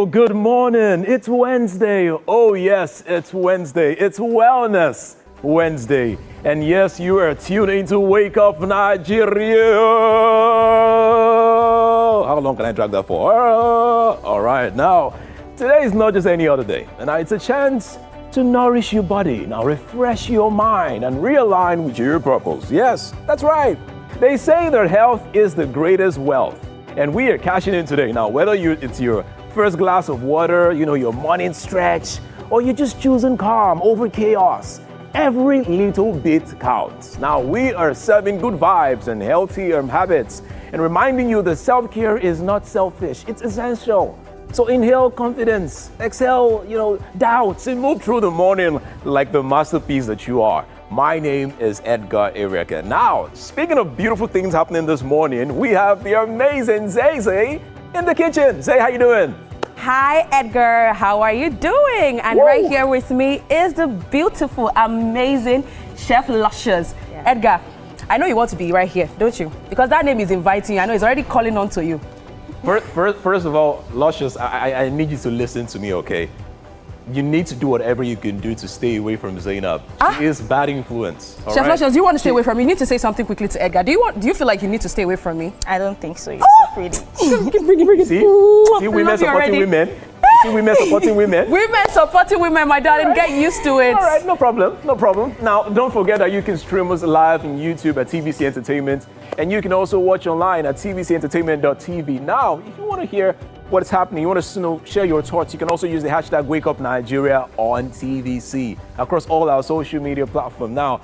Oh, good morning. It's Wednesday. Oh, yes, it's Wednesday. It's Wellness Wednesday. And yes, you are tuned in to Wake Up Nigeria. How long can I drag that for? All right. Now, today is not just any other day. And it's a chance to nourish your body, now refresh your mind and realign with your purpose. Yes, that's right. They say that health is the greatest wealth. And we are cashing in today. Now, whether it's your first glass of water, your morning stretch, or you're just choosing calm over chaos, every little bit counts. Now, we are serving good vibes and healthy habits and reminding you that self-care is not selfish, it's essential. So inhale confidence, exhale, doubts, and move through the morning like the masterpiece that you are. My name is Edgar Erika. Now, speaking of beautiful things happening this morning, we have the amazing Zay in the kitchen. Zay, how you doing? Hi, Edgar. How are you doing? And right here with me is the beautiful, amazing Chef Luscious. Yeah. Edgar, I know you want to be right here, don't you? Because that name is inviting you. I know it's already calling on to you. First of all, Luscious, I need you to listen to me, okay? You need to do whatever you can do to stay away from Zainab. She is bad influence. Chef Luscious, you want to stay away from me? You need to say something quickly to Edgar. Do you feel like you need to stay away from me? I don't think so. You're so pretty. See, women supporting women. See, women supporting women. Women supporting women, my darling. Get used to it. All right, no problem. Now, don't forget that you can stream us live on YouTube at TVC Entertainment, and you can also watch online at tvcentertainment.tv. Now, if you want to hear what's happening, you want to share your thoughts, you can also use the hashtag WakeUpNigeria on TVC across all our social media platforms. Now,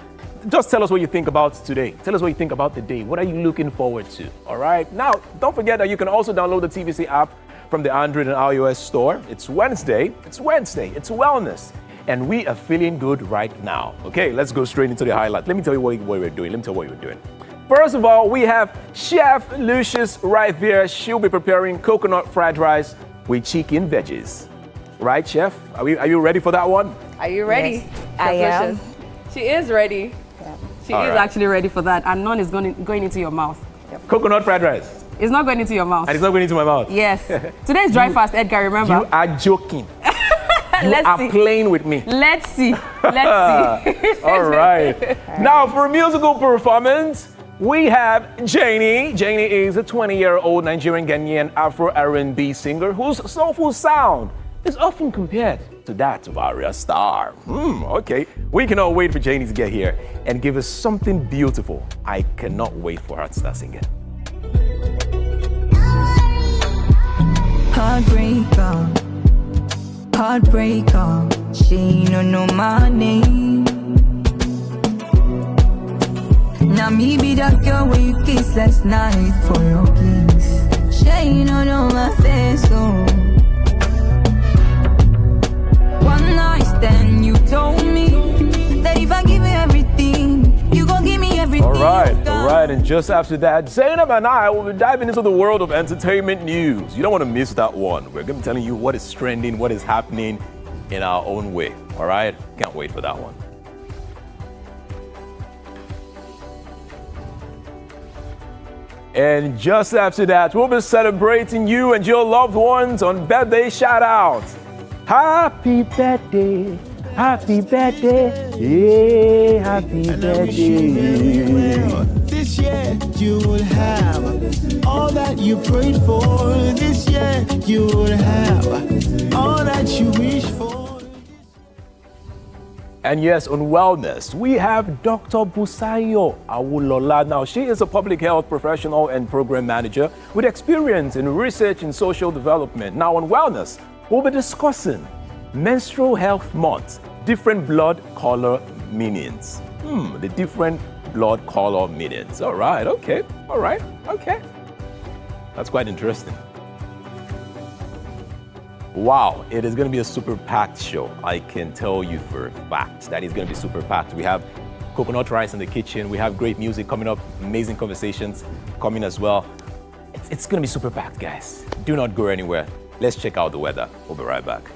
just tell us what you think about today. Tell us what you think about the day. What are you looking forward to? All right. Now, don't forget that you can also download the TVC app from the Android and iOS store. It's Wednesday. It's Wellness. And we are feeling good right now. Okay, let's go straight into the highlights. Let me tell you what we're doing. First of all, we have Chef Lucius right there. She'll be preparing coconut fried rice with chicken veggies. Right, Chef? Are you ready for that one? Are you ready? Yes, I am. She is ready. Yeah. She is actually ready for that. And none is going into your mouth. Yep. Coconut fried rice. It's not going into your mouth. And it's not going into my mouth? Yes. Today's dry fast, Edgar, remember? You are joking. You are playing with me. Let's see. All right. Now, for a musical performance, we have Janie. Janie is a 20-year-old Nigerian Ghanaian Afro R&B singer whose soulful sound is often compared to that of Aria Star. Okay. We cannot wait for Janie to get here and give us something beautiful. I cannot wait for her to start singing. Heartbreaker, she no know my name. Now me be that girl where you kiss last night for your kiss. She no know my face, so one night stand you told me that if I give you everything, you gon' give me everything. All right. And just after that, Zainab and I will be diving into the world of entertainment news. You don't want to miss that one. We're going to be telling you what is trending, what is happening in our own way. All right? Can't wait for that one. And just after that, we'll be celebrating you and your loved ones on birthday shout-out. Happy birthday. Happy birthday, yeah, happy birthday. This year you will have all that you prayed for. This year you will have all that you wish for. And yes, on wellness, we have Dr. Busayo Awulola. Now, she is a public health professional and program manager with experience in research and social development. Now, on wellness, we'll be discussing Menstrual Health Month, different blood color meanings. The different blood color meanings. All right, okay. That's quite interesting. Wow, it is going to be a super packed show. I can tell you for a fact that it's going to be super packed. We have coconut rice in the kitchen. We have great music coming up, amazing conversations coming as well. It's going to be super packed, guys. Do not go anywhere. Let's check out the weather. We'll be right back.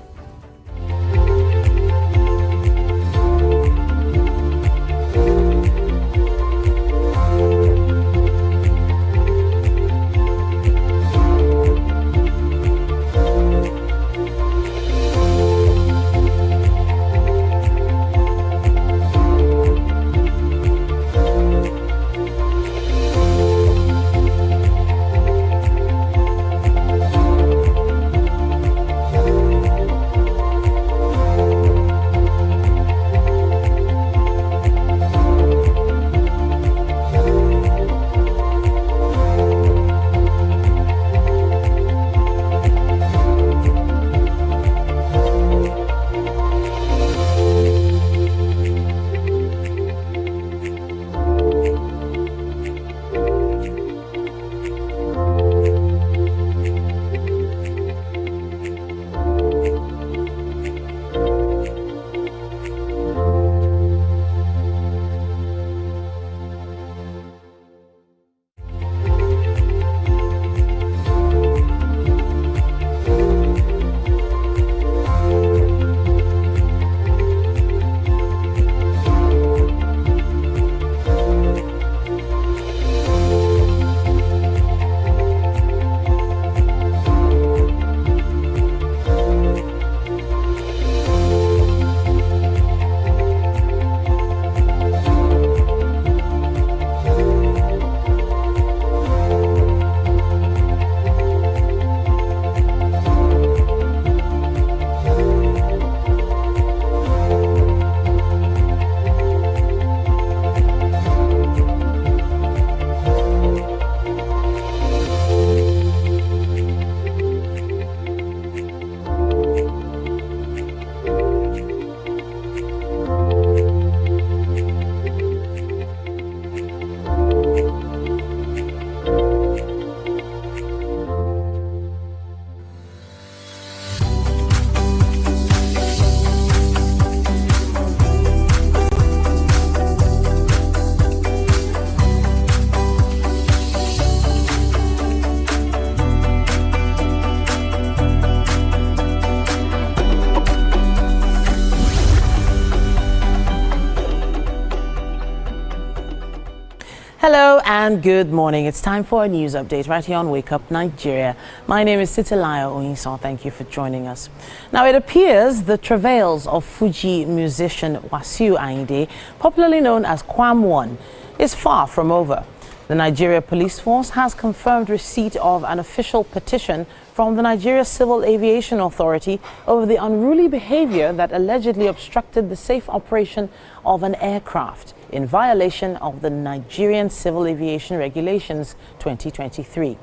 and good morning. It's time for a news update right here on Wake Up Nigeria. My name is Titilayo Oyinson. Thank you for joining us. Now, it appears the travails of Fuji musician Wasiu Ayinde, popularly known as Kwam1, is far from over. The Nigeria Police Force has confirmed receipt of an official petition from the Nigeria Civil Aviation Authority over the unruly behavior that allegedly obstructed the safe operation of an aircraft in violation of the Nigerian Civil Aviation Regulations 2023.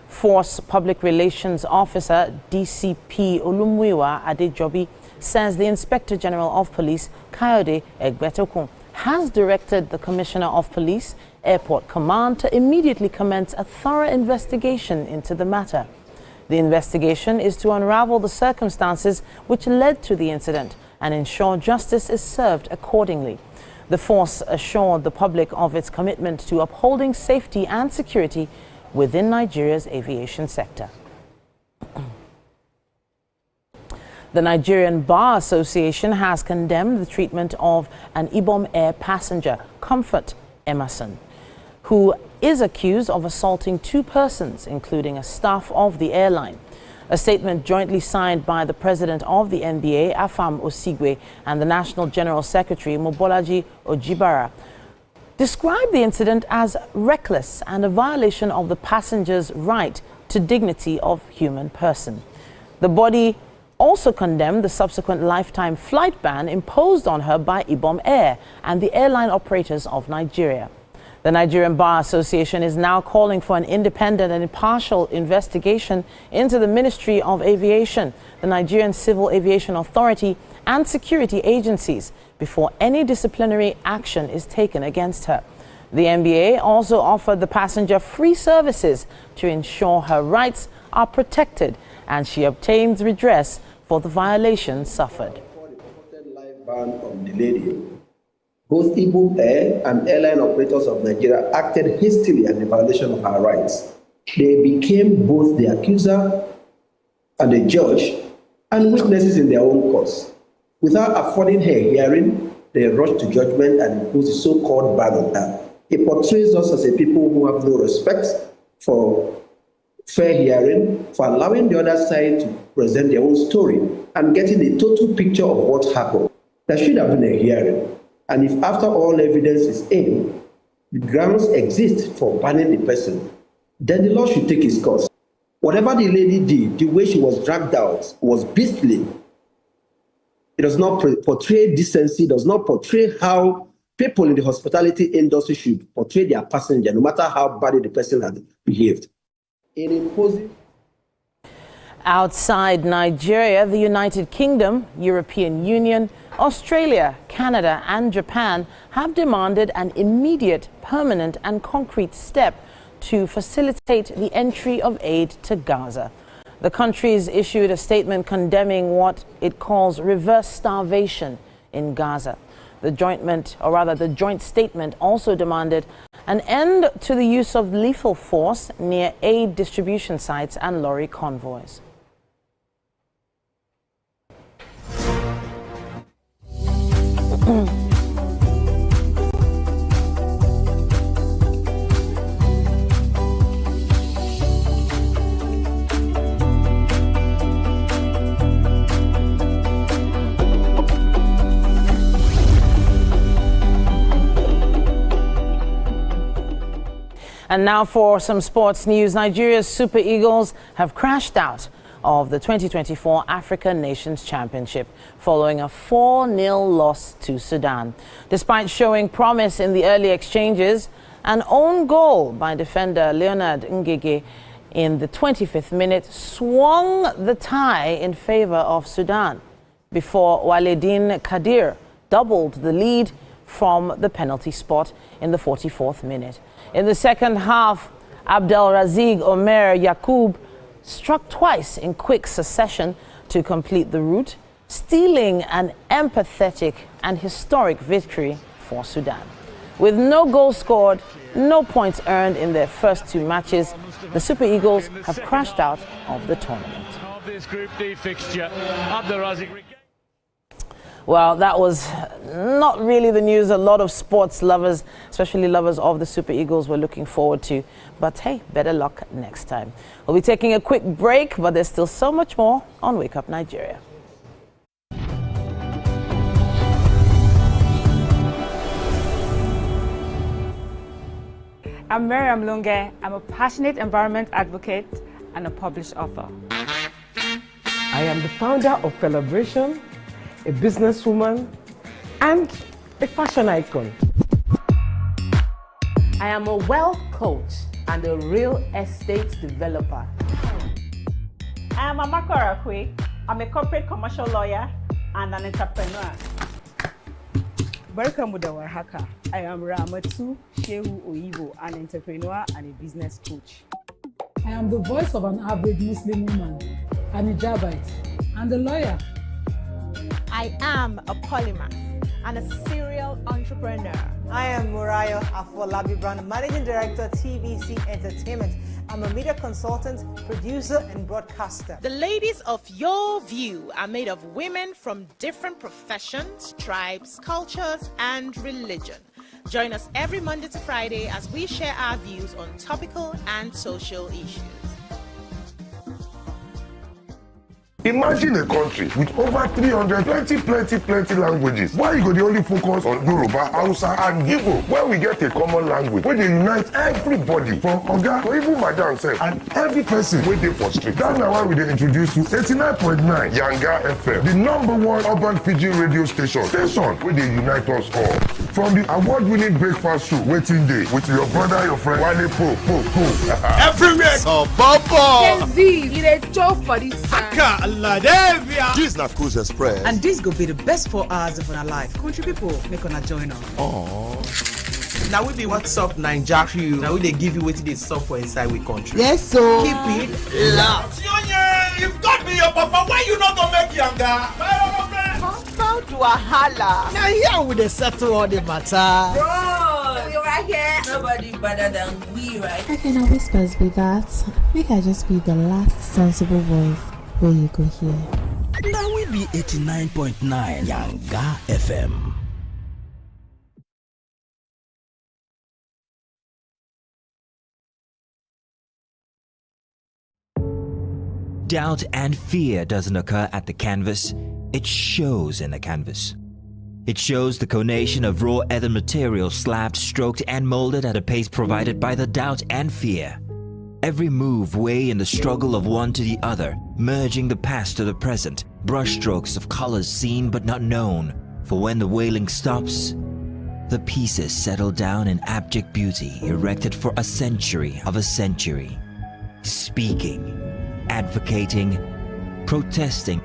Force Public Relations Officer DCP Olumuyiwa Adejobi says the Inspector General of Police, Kayode Egbetokun, has directed the Commissioner of Police, Airport Command, to immediately commence a thorough investigation into the matter. The investigation is to unravel the circumstances which led to the incident and ensure justice is served accordingly. The force assured the public of its commitment to upholding safety and security within Nigeria's aviation sector. The Nigerian Bar Association has condemned the treatment of an Ibom Air passenger, Comfort Emerson, who is accused of assaulting 2 persons, including a staff of the airline. A statement jointly signed by the president of the NBA, Afam Osigwe, and the National General Secretary, Mobolaji Ojibara, described the incident as reckless and a violation of the passenger's right to dignity of human person. The body also condemned the subsequent lifetime flight ban imposed on her by Ibom Air and the airline operators of Nigeria. The Nigerian Bar Association is now calling for an independent and impartial investigation into the Ministry of Aviation, the Nigerian Civil Aviation Authority, and security agencies before any disciplinary action is taken against her. The NBA also offered the passenger free services to ensure her rights are protected and she obtains redress for the violations suffered. Both Ibom Air and airline operators of Nigeria acted hastily and in violation of our rights. They became both the accuser and the judge and witnesses in their own cause. Without affording her hearing, they rushed to judgment and imposed a so-called ban on her. It portrays us as a people who have no respect for fair hearing, for allowing the other side to present their own story and getting a total picture of what happened. There should have been a hearing. And if after all evidence is in, the grounds exist for banning the person, then the law should take its course. Whatever the lady did, the way she was dragged out was beastly. It does not portray decency, does not portray how people in the hospitality industry should portray their passenger, no matter how badly the person had behaved. In imposing outside Nigeria, the United Kingdom, European Union, Australia, Canada, and Japan have demanded an immediate, permanent, and concrete step to facilitate the entry of aid to Gaza. The countries issued a statement condemning what it calls reverse starvation in Gaza. The joint statement also demanded an end to the use of lethal force near aid distribution sites and lorry convoys. And now for some sports news. Nigeria's Super Eagles have crashed out of the 2024 African Nations Championship following a 4-0 loss to Sudan. Despite showing promise in the early exchanges, an own goal by defender Leonard Ngege in the 25th minute swung the tie in favor of Sudan before Waledin Kadir doubled the lead from the penalty spot in the 44th minute. In the second half, Abdelrazig Omer Yacoub struck twice in quick succession to complete the route, stealing an empathetic and historic victory for Sudan. With no goals scored, no points earned in their first 2 matches, the Super Eagles have crashed out of the tournament. Well, that was not really the news a lot of sports lovers, especially lovers of the Super Eagles, were looking forward to. But hey, better luck next time. We'll be taking a quick break, but there's still so much more on Wake Up Nigeria. I'm Miriam Lunge. I'm a passionate environment advocate and a published author. I am the founder of Celebration, a businesswoman, and a fashion icon. I am a wealth coach and a real estate developer. I am Amako Arakwe. I'm a corporate commercial lawyer and an entrepreneur. Welcome to Warhaka. I am Ramatu Shehu Oyibo, an entrepreneur and a business coach. I am the voice of an average Muslim woman, an hijabite, and a lawyer. I am a polymath and a serial entrepreneur. I am Murayo Afolabi Brown, Managing Director, TVC Entertainment. I'm a media consultant, producer, and broadcaster. The ladies of Your View are made of women from different professions, tribes, cultures, and religion. Join us every Monday to Friday as we share our views on topical and social issues. Imagine a country with over 320 plenty languages. Why you go the only focus on Yoruba, Hausa, and Igbo? Where we get a common language where they unite everybody from Oga to even Madam self and every person waiting for street. That's why we dey introduce you 89.9 Yanga FM, the #1 urban Fiji radio station where they unite us all. From the award-winning breakfast show Waiting Day with your brother, your friend Wale Po. Everywhere. So Bobo. Gen Z, it a job for this time. This is not Cruise Express. And this go be the best 4 hours of our life. Country people, make una join us. Oh. Now we be what's up Naija crew. Now we they give you what they sup for inside we country. Yes, so keep it loud. If God be your papa, why you not gonna make younger? How do I holla? Now here we dey settle all the matter. Bro, we right here. Nobody better than we, right? How can I whispers be that? Make I just be the last sensible voice where you go hear. Now we be 89.9 Yanga FM. Doubt and fear doesn't occur at the canvas, it shows in the canvas. It shows the conation of raw ether material slabbed, stroked, and molded at a pace provided by the doubt and fear. Every move weigh in the struggle of one to the other, merging the past to the present, brushstrokes of colors seen but not known. For when the wailing stops, the pieces settle down in abject beauty, erected for a century of a century. Speaking, advocating, protesting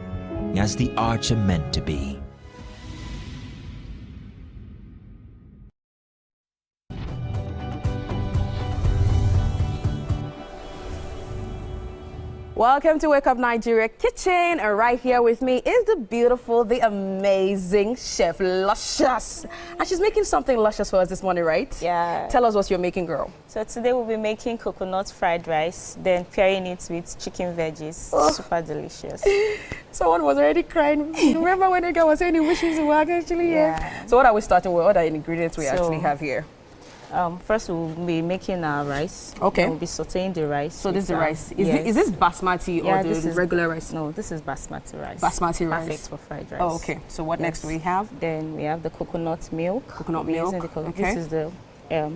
as the arts are meant to be. Welcome to Wake Up Nigeria Kitchen, and right here with me is the beautiful, the amazing Chef Luscious. And she's making something luscious for us this morning, right? Yeah. Tell us what you're making, girl. So today we'll be making coconut fried rice, then pairing it with chicken veggies. Oh. Super delicious. Someone was already crying. Remember when the guy was saying he wishes to work actually? Yeah. So what are we starting with? What are the ingredients we actually have here? First we'll be making our rice. Okay. We'll be sauteing the rice. So this is the rice. Is this basmati or the regular rice? No, this is basmati rice. Basmati rice. Perfect for fried rice. Oh, okay. So what next do we have? Then we have the coconut milk. Coconut milk. Okay. This is the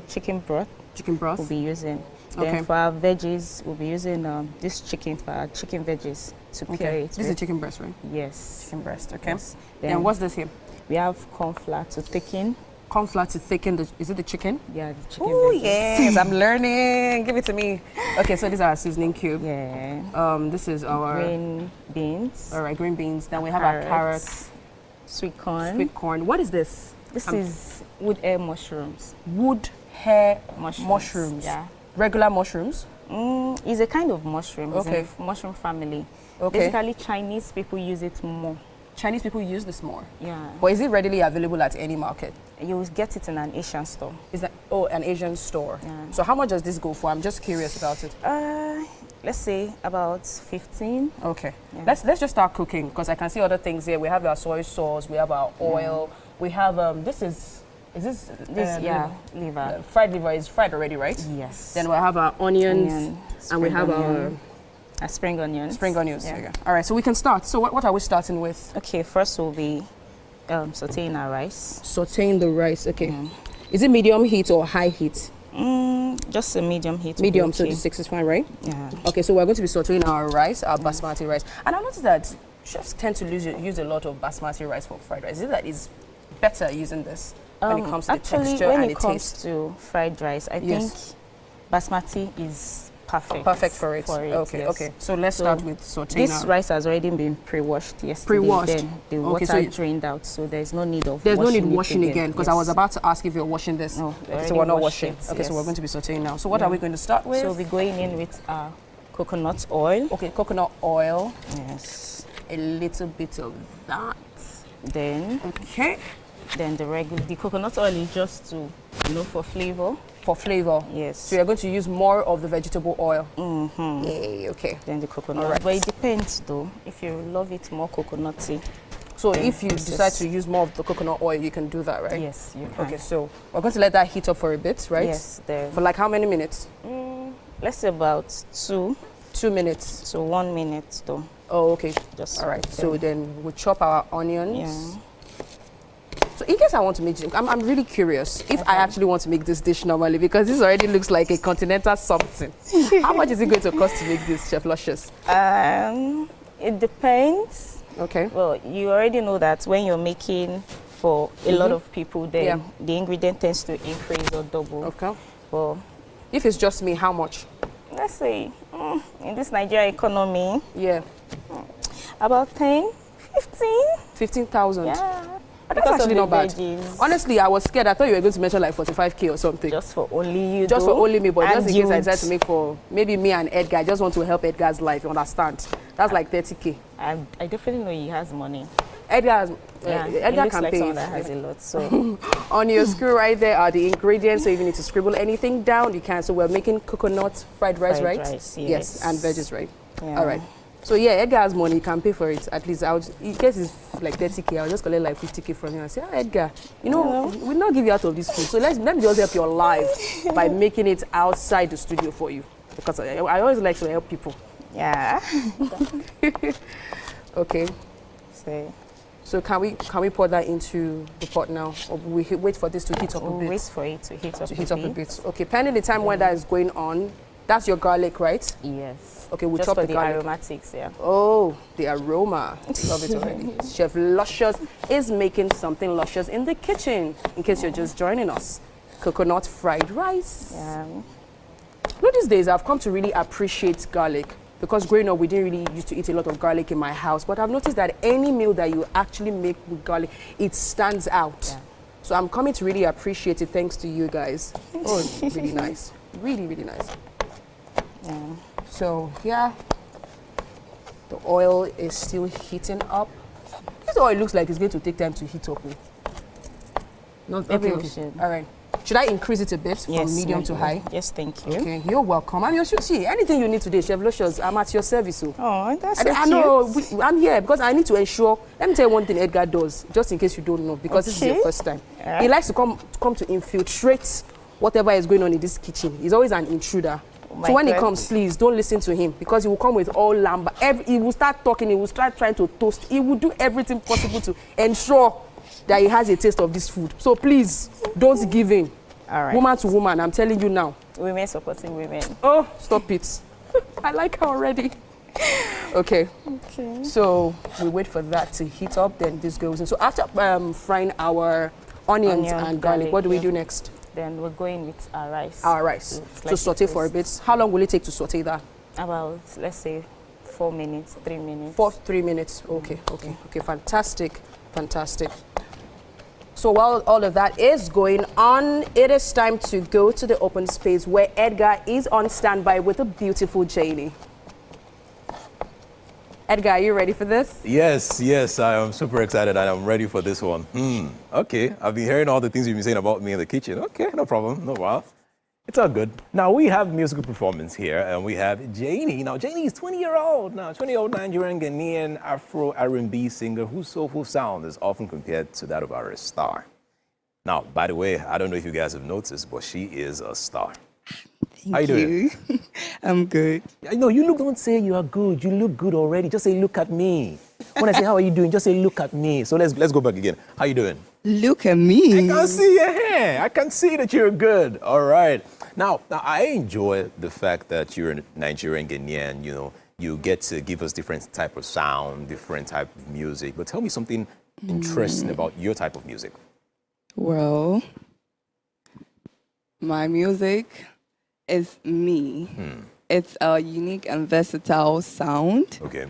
chicken broth. Chicken broth. We'll be using. Then for our veggies, we'll be using this chicken for our chicken veggies to pair it. This is chicken breast, right? Yes. Chicken breast. Okay. Yes. Then what's this here? We have corn flour to thicken. Corn flour to thicken the, is it the chicken? Yeah, the chicken. Oh yes, I'm learning. Give it to me. Okay, so these are our seasoning cube. Yeah. This is our green beans. All right, green beans. Then we have our carrots, sweet corn. Sweet corn. What is this? This is wood hair mushrooms. Wood hair mushrooms. Yeah. Regular mushrooms. It's a kind of mushroom. Okay. It's a mushroom family. Okay. Basically, Chinese people use it more. Chinese people use this more. Yeah. But is it readily available at any market? You will get it in an Asian store. Is that an Asian store? Yeah. So how much does this go for? I'm just curious about it. let's say about 15. Okay. Yeah. Let's just start cooking because I can see other things here. We have our soy sauce, we have our oil, we have this is this liver. Fried liver is fried already, right? Yes. Then we'll have our onions and we have our spring onions. Spring onions. Yeah. Okay. All right, so we can start. So what are we starting with? Okay, first we'll be sauteing our rice. Sauteing the rice. Okay. Is it medium heat or high heat? Just a medium heat. Medium, so the 6 is fine, right? Yeah. Okay, so we're going to be sauteing our rice, our basmati rice. And I noticed that chefs tend to use a lot of basmati rice for fried rice. Is it that it's better using this when it comes to the texture and the taste? When it comes to fried rice, I think basmati is perfect for it. Okay, yes. okay. So let's start with sauteing. This rice has already been pre-washed yesterday. Pre-washed. Then the water drained out, so there's no need of washing again because I was about to ask if you're washing this. No, so we're not washing. Okay, so we're going to be sauteing now. So what are we going to start with? So we'll be going in with our coconut oil. Okay, coconut oil. Yes. A little bit of that. Then then the coconut oil is just to for flavor. For flavor. Yes. So you're going to use more of the vegetable oil. Yay, okay. Then the coconut. All right. But it depends though. If you love it more coconutty. So if you decide to use more of the coconut oil, you can do that, right? Yes, you can. Okay, so we're going to let that heat up for a bit, right? Yes. For like how many minutes? Let's say about 2 minutes. So 1 minute though. Oh, okay. Just all right. So then we'll chop our onions. Yeah. So in case I want to make it, I'm really curious if I actually want to make this dish normally because this already looks like a continental something. How much is it going to cost to make this, Chef Luscious? It depends. Okay. Well, you already know that when you're making for a lot of people, then the ingredient tends to increase or double. Okay. Well, if it's just me, how much? Let's say in this Nigeria economy, about 10, 15. 15,000. Yeah. That's actually not bad. Veggies. Honestly, I was scared. I thought you were going to mention like 45K or something. Just for only you. Just for only me, but and just in case I decide to make for maybe me and Edgar. I just want to help Edgar's life. You understand? That's like 30K. I definitely know he has money. Edgar looks can like pay. Someone that has a lot. So on your screen right there are the ingredients. So if you need to scribble anything down, you can. So we're making coconut fried rice, right? Yes, and veggies, right? Yeah. All right. So yeah, Edgar has money, he can pay for it. At least in case it's like 30K, I'll just collect like 50K from you and say, Edgar, we'll not give you out of this food. So let me just help your life by making it outside the studio for you. Because I always like to help people. Yeah. Okay. So can we pour that into the pot now, or we wait for this to heat up a bit? Wait for it to heat up a bit. Okay. Pending the time when that is going on, that's your garlic, right? Yes. Okay, we'll just chop for the garlic. aromatics, yeah. Oh, the aroma. Love it already. Chef Luscious is making something luscious in the kitchen, in case you're just joining us. Coconut fried rice. Yeah. These days, I've come to really appreciate garlic because growing up, we didn't really used to eat a lot of garlic in my house. But I've noticed that any meal that you actually make with garlic, it stands out. Yeah. So I'm coming to really appreciate it thanks to you guys. Oh, it's really nice. Really, really nice. Yeah. So, yeah, the oil is still heating up. This oil looks like it's going to take time to heat up. Not okay. All right. Should I increase it a bit from medium to high? Yes, thank you. Okay, you're welcome. And you should see anything you need today, Chef Luscious, I'm at your service. Oh, that's so I know, I'm here because I need to ensure. Let me tell you one thing Edgar does, just in case you don't know, because this is your first time. He likes to come to infiltrate whatever is going on in this kitchen. He's always an intruder. So when he comes, please don't listen to him because he will come with all lamba. He will start talking. He will start trying to toast. He will do everything possible to ensure that he has a taste of this food. So please don't give in. All right. Woman to woman, I'm telling you now. Women supporting women. Oh, stop it. I like her already. Okay. So we wait for that to heat up. Then this goes in. So after frying our onions and garlic, what do we do next? Then we're going with our rice. Our rice. To saute for a bit. How long will it take to saute that? About, let's say, 4 minutes, 3 minutes. 3 minutes. Okay, okay, okay. Fantastic, fantastic. So while all of that is going on, it is time to go to the open space where Edgar is on standby with a beautiful Janie. Edgar, are you ready for this? Yes, I am super excited and I'm ready for this one. Okay, I've been hearing all the things you've been saying about me in the kitchen. Okay, no problem, no problem. It's all good. Now, we have musical performance here, and we have Janie. Now, Janie is 20-year-old. Now, 20-year-old Nigerian Ghanaian Afro R&B singer whose soulful sound is often compared to that of our star. Now, by the way, I don't know if you guys have noticed, but she is a star. How you doing? I'm good. I know you look. Don't say you are good. You look good already. Just say, "Look at me." When I say, "How are you doing?" Just say, "Look at me." So let's go back again. How you doing? Look at me. I can see your hair. I can see that you're good. All right. Now I enjoy the fact that you're a Nigerian Ghanaian. You know, you get to give us different type of sound, different type of music. But tell me something interesting about your type of music. Well, my music is me. It's a unique and versatile sound. Okay.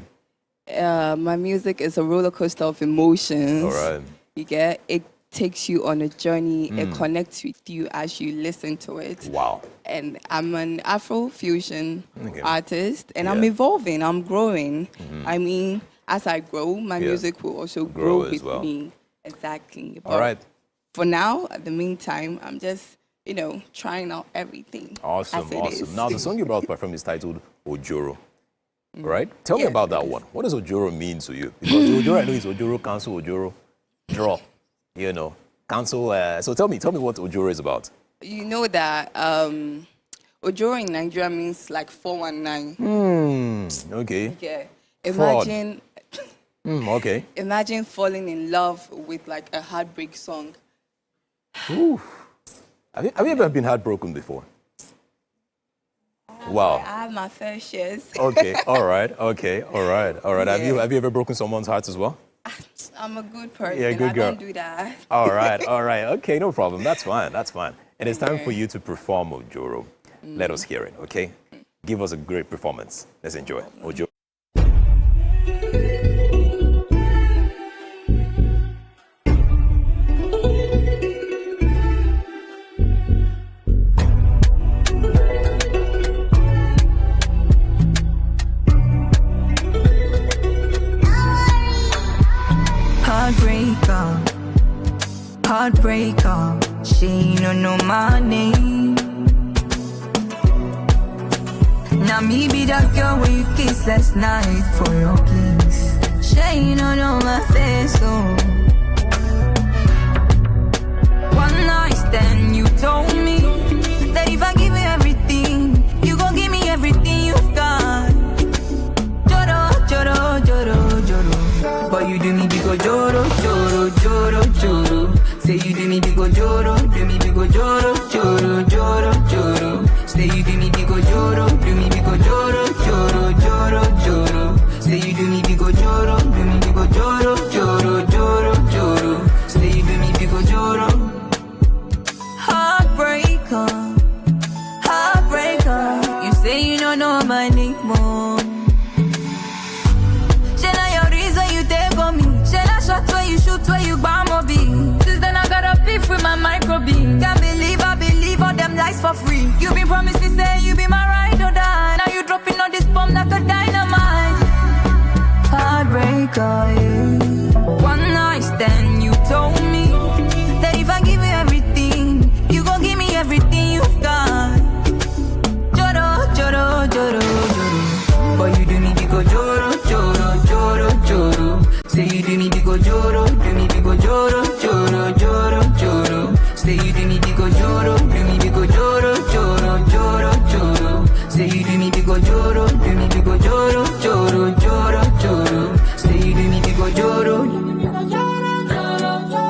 My music is a roller coaster of emotions. All right. You get it. Takes you on a journey. It connects with you as you listen to it. Wow. And I'm an Afro fusion artist, and I'm evolving. I'm growing. I mean, as I grow, my music will also grow with me. Exactly. But all right. For now, at the meantime, I'm just, trying out everything. Awesome, as it awesome. is. Now, the song you're about to perform is titled Ojoro. Right? Tell me about that one. What does Ojoro mean to you? Because Ojoro, I know is Ojoro, cancel, Ojoro, draw. Cancel. So tell me what Ojoro is about. You know that Ojoro in Nigeria means like 419. Okay. Yeah. Fraud. Imagine. Okay. Imagine falling in love with like a heartbreak song. Ooh. Have you ever been heartbroken before? Wow. I have my fair shares. Okay. All right. Okay. All right. All right. Have you ever broken someone's heart as well? I'm a good person. Yeah, good girl. I don't do that. All right. All right. Okay. No problem. That's fine. That's fine. It is time for you to perform Ojoro. Let us hear it. Okay. Give us a great performance. Let's enjoy Ojoro. Heartbreaker, she don't know my name. Now me be that girl where you kiss last night for your kiss. She don't know my face, oh. One night stand, you told me that if I give you everything, you gon' give me everything you've got. Joro, joro, joro, joro. But you do me big joro, joro, joro, joro. Say you do me big joro, do me big joro, joro, joro, joro. Say you do me big joro, do me big joro, joro, joro, joro. Say you do me big joro, do me big joro, joro, joro, joro. Say you do me big joro. Heartbreaker, heartbreaker. You say you don't know my name, more. Shall I your reason you take on me? Shall I shot where you shoot where you bomb or be? Then I got a beef with my microbeam. Can't believe I believe all them lies for free. You been promised me say you be my ride or die. Now you dropping all this bomb like a dynamite. Heartbreaker, yeah. One night stand, you told me that if I give you everything, you gon' give me everything you've got. Joro, joro, joro, joro. But you do me big joro, joro, joro, joro. Say you do me big joro, do me big joro, joro, joro, joro. Say you do me big joro, do me big joro, joro, joro, joro. Say you do me big joro, do me big joro, joro, joro, joro. Say you do me big joro, do me big joro, joro, joro,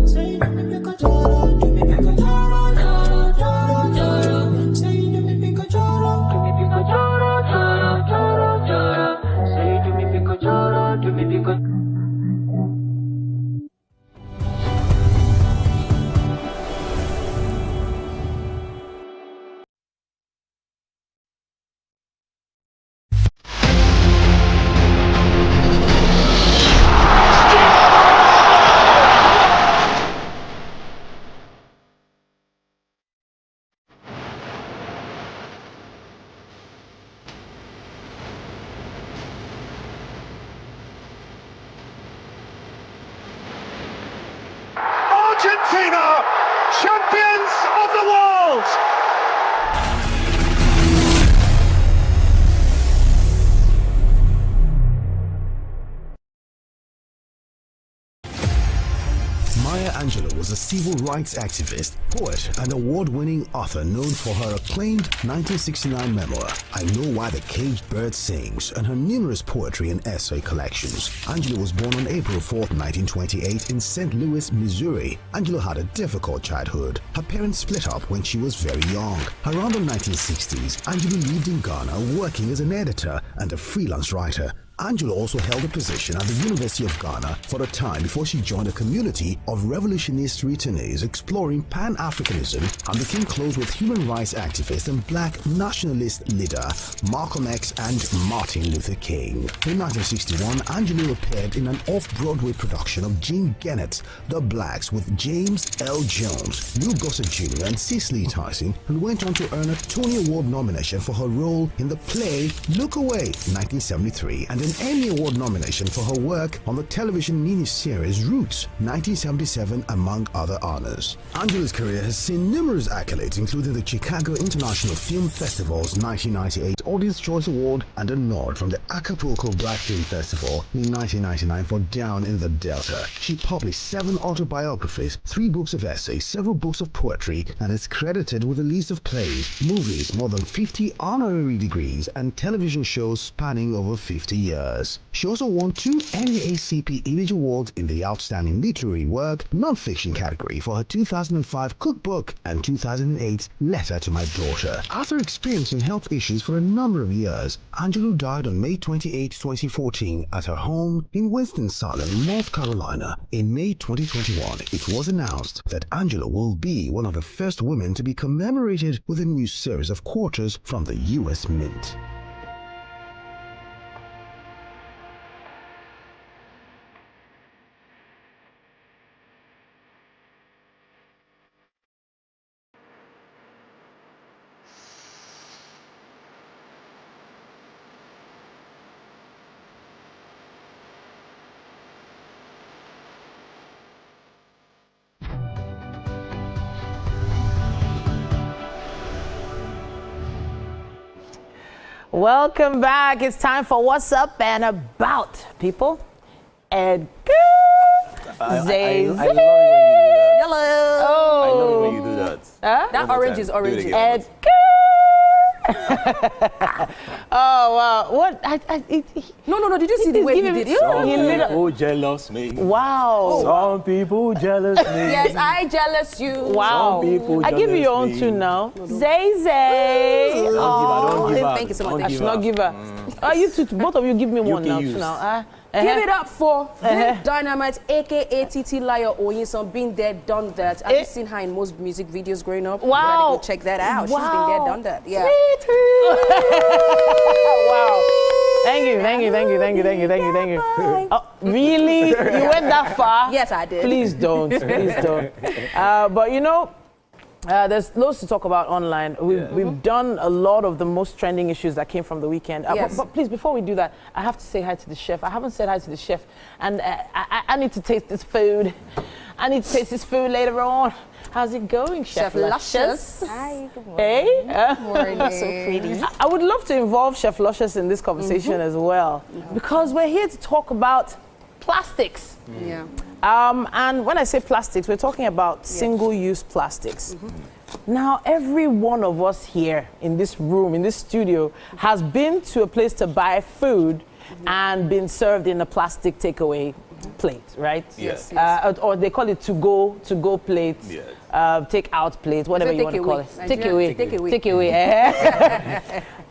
joro. Say you do me big joro, do me big joro, joro, joro, joro. Say you do me big joro, do me big joro, joro, joro, joro. Say you do me big joro, do me big joro. Argentina, champions of the world! go! Maya Angelou was a civil rights activist, poet, and award-winning author known for her acclaimed 1969 memoir, I Know Why the Caged Bird Sings, and her numerous poetry and essay collections. Angelou was born on April 4, 1928 in St. Louis, Missouri. Angelou had a difficult childhood. Her parents split up when she was very young. Around the 1960s, Angelou lived in Ghana working as an editor and a freelance writer. Angelou also held a position at the University of Ghana for a time before she joined a community of revolutionist returnees exploring Pan-Africanism and became close with human rights activist and black nationalist leader Malcolm X and Martin Luther King. In 1961, Angelou appeared in an off-Broadway production of Jane Gennett's The Blacks with James L. Jones, Lou Gossett Jr. and Cicely Tyson, and went on to earn a Tony Award nomination for her role in the play Look Away, 1973, and an Emmy Award nomination for her work on the television miniseries Roots, 1977, among other honors. Angelou's career has seen numerous accolades, including the Chicago International Film Festival's 1998 Audience Choice Award and a nod from the Acapulco Black Film Festival in 1999 for Down in the Delta. She published 7 autobiographies, 3 books of essays, several books of poetry, and is credited with a list of plays, movies, more than 50 honorary degrees, and television shows spanning over 50 years. She also won 2 NAACP Image Awards in the Outstanding Literary Work Non-Fiction category for her 2005 cookbook and 2008 Letter to My Daughter. After experiencing health issues for a number of years, Angelou died on May 28, 2014 at her home in Winston-Salem, North Carolina. In May 2021, it was announced that Angelou will be one of the first women to be commemorated with a new series of quarters from the U.S. Mint. Welcome back. It's time for What's Up and About, people. Edgar. I love it when you do that. Hello. I love it when you do that. That orange is orange. Edgar. Oh, wow. What? No. Did you see the way he did it? Some people jealous me. Wow. Some people jealous me. Yes, I jealous you. Wow. Some people I give you your own tune now. Zay Zay. Don't give her. Thank you so much. I should not give her. You two, both of you give me one now. Give it up for Dynamite, aka TT Liar Oyinson, been there, done that. I've seen her in most music videos growing up. Wow. You gotta go check that out. Wow. She's been there, done that. Yeah. Wow. Thank you. Oh, really? You went that far? Yes, I did. Please don't. But you know, there's loads to talk about online. We've done a lot of the most trending issues that came from the weekend. Yes. But please, before we do that, I have to say hi to the chef. I haven't said hi to the chef, and I need to taste this food. I need to taste this food later on. How's it going, Chef Luscious? Hi, good morning. Hey? Good morning. So pretty. I would love to involve Chef Luscious in this conversation as well, because we're here to talk about plastics. Yeah. And when I say plastics, we're talking about single-use plastics. Now, every one of us here in this room, in this studio, has been to a place to buy food and been served in a plastic takeaway plate, right? Yes. Or they call it to-go plate, take-out plate, whatever you want to call it. Take-away.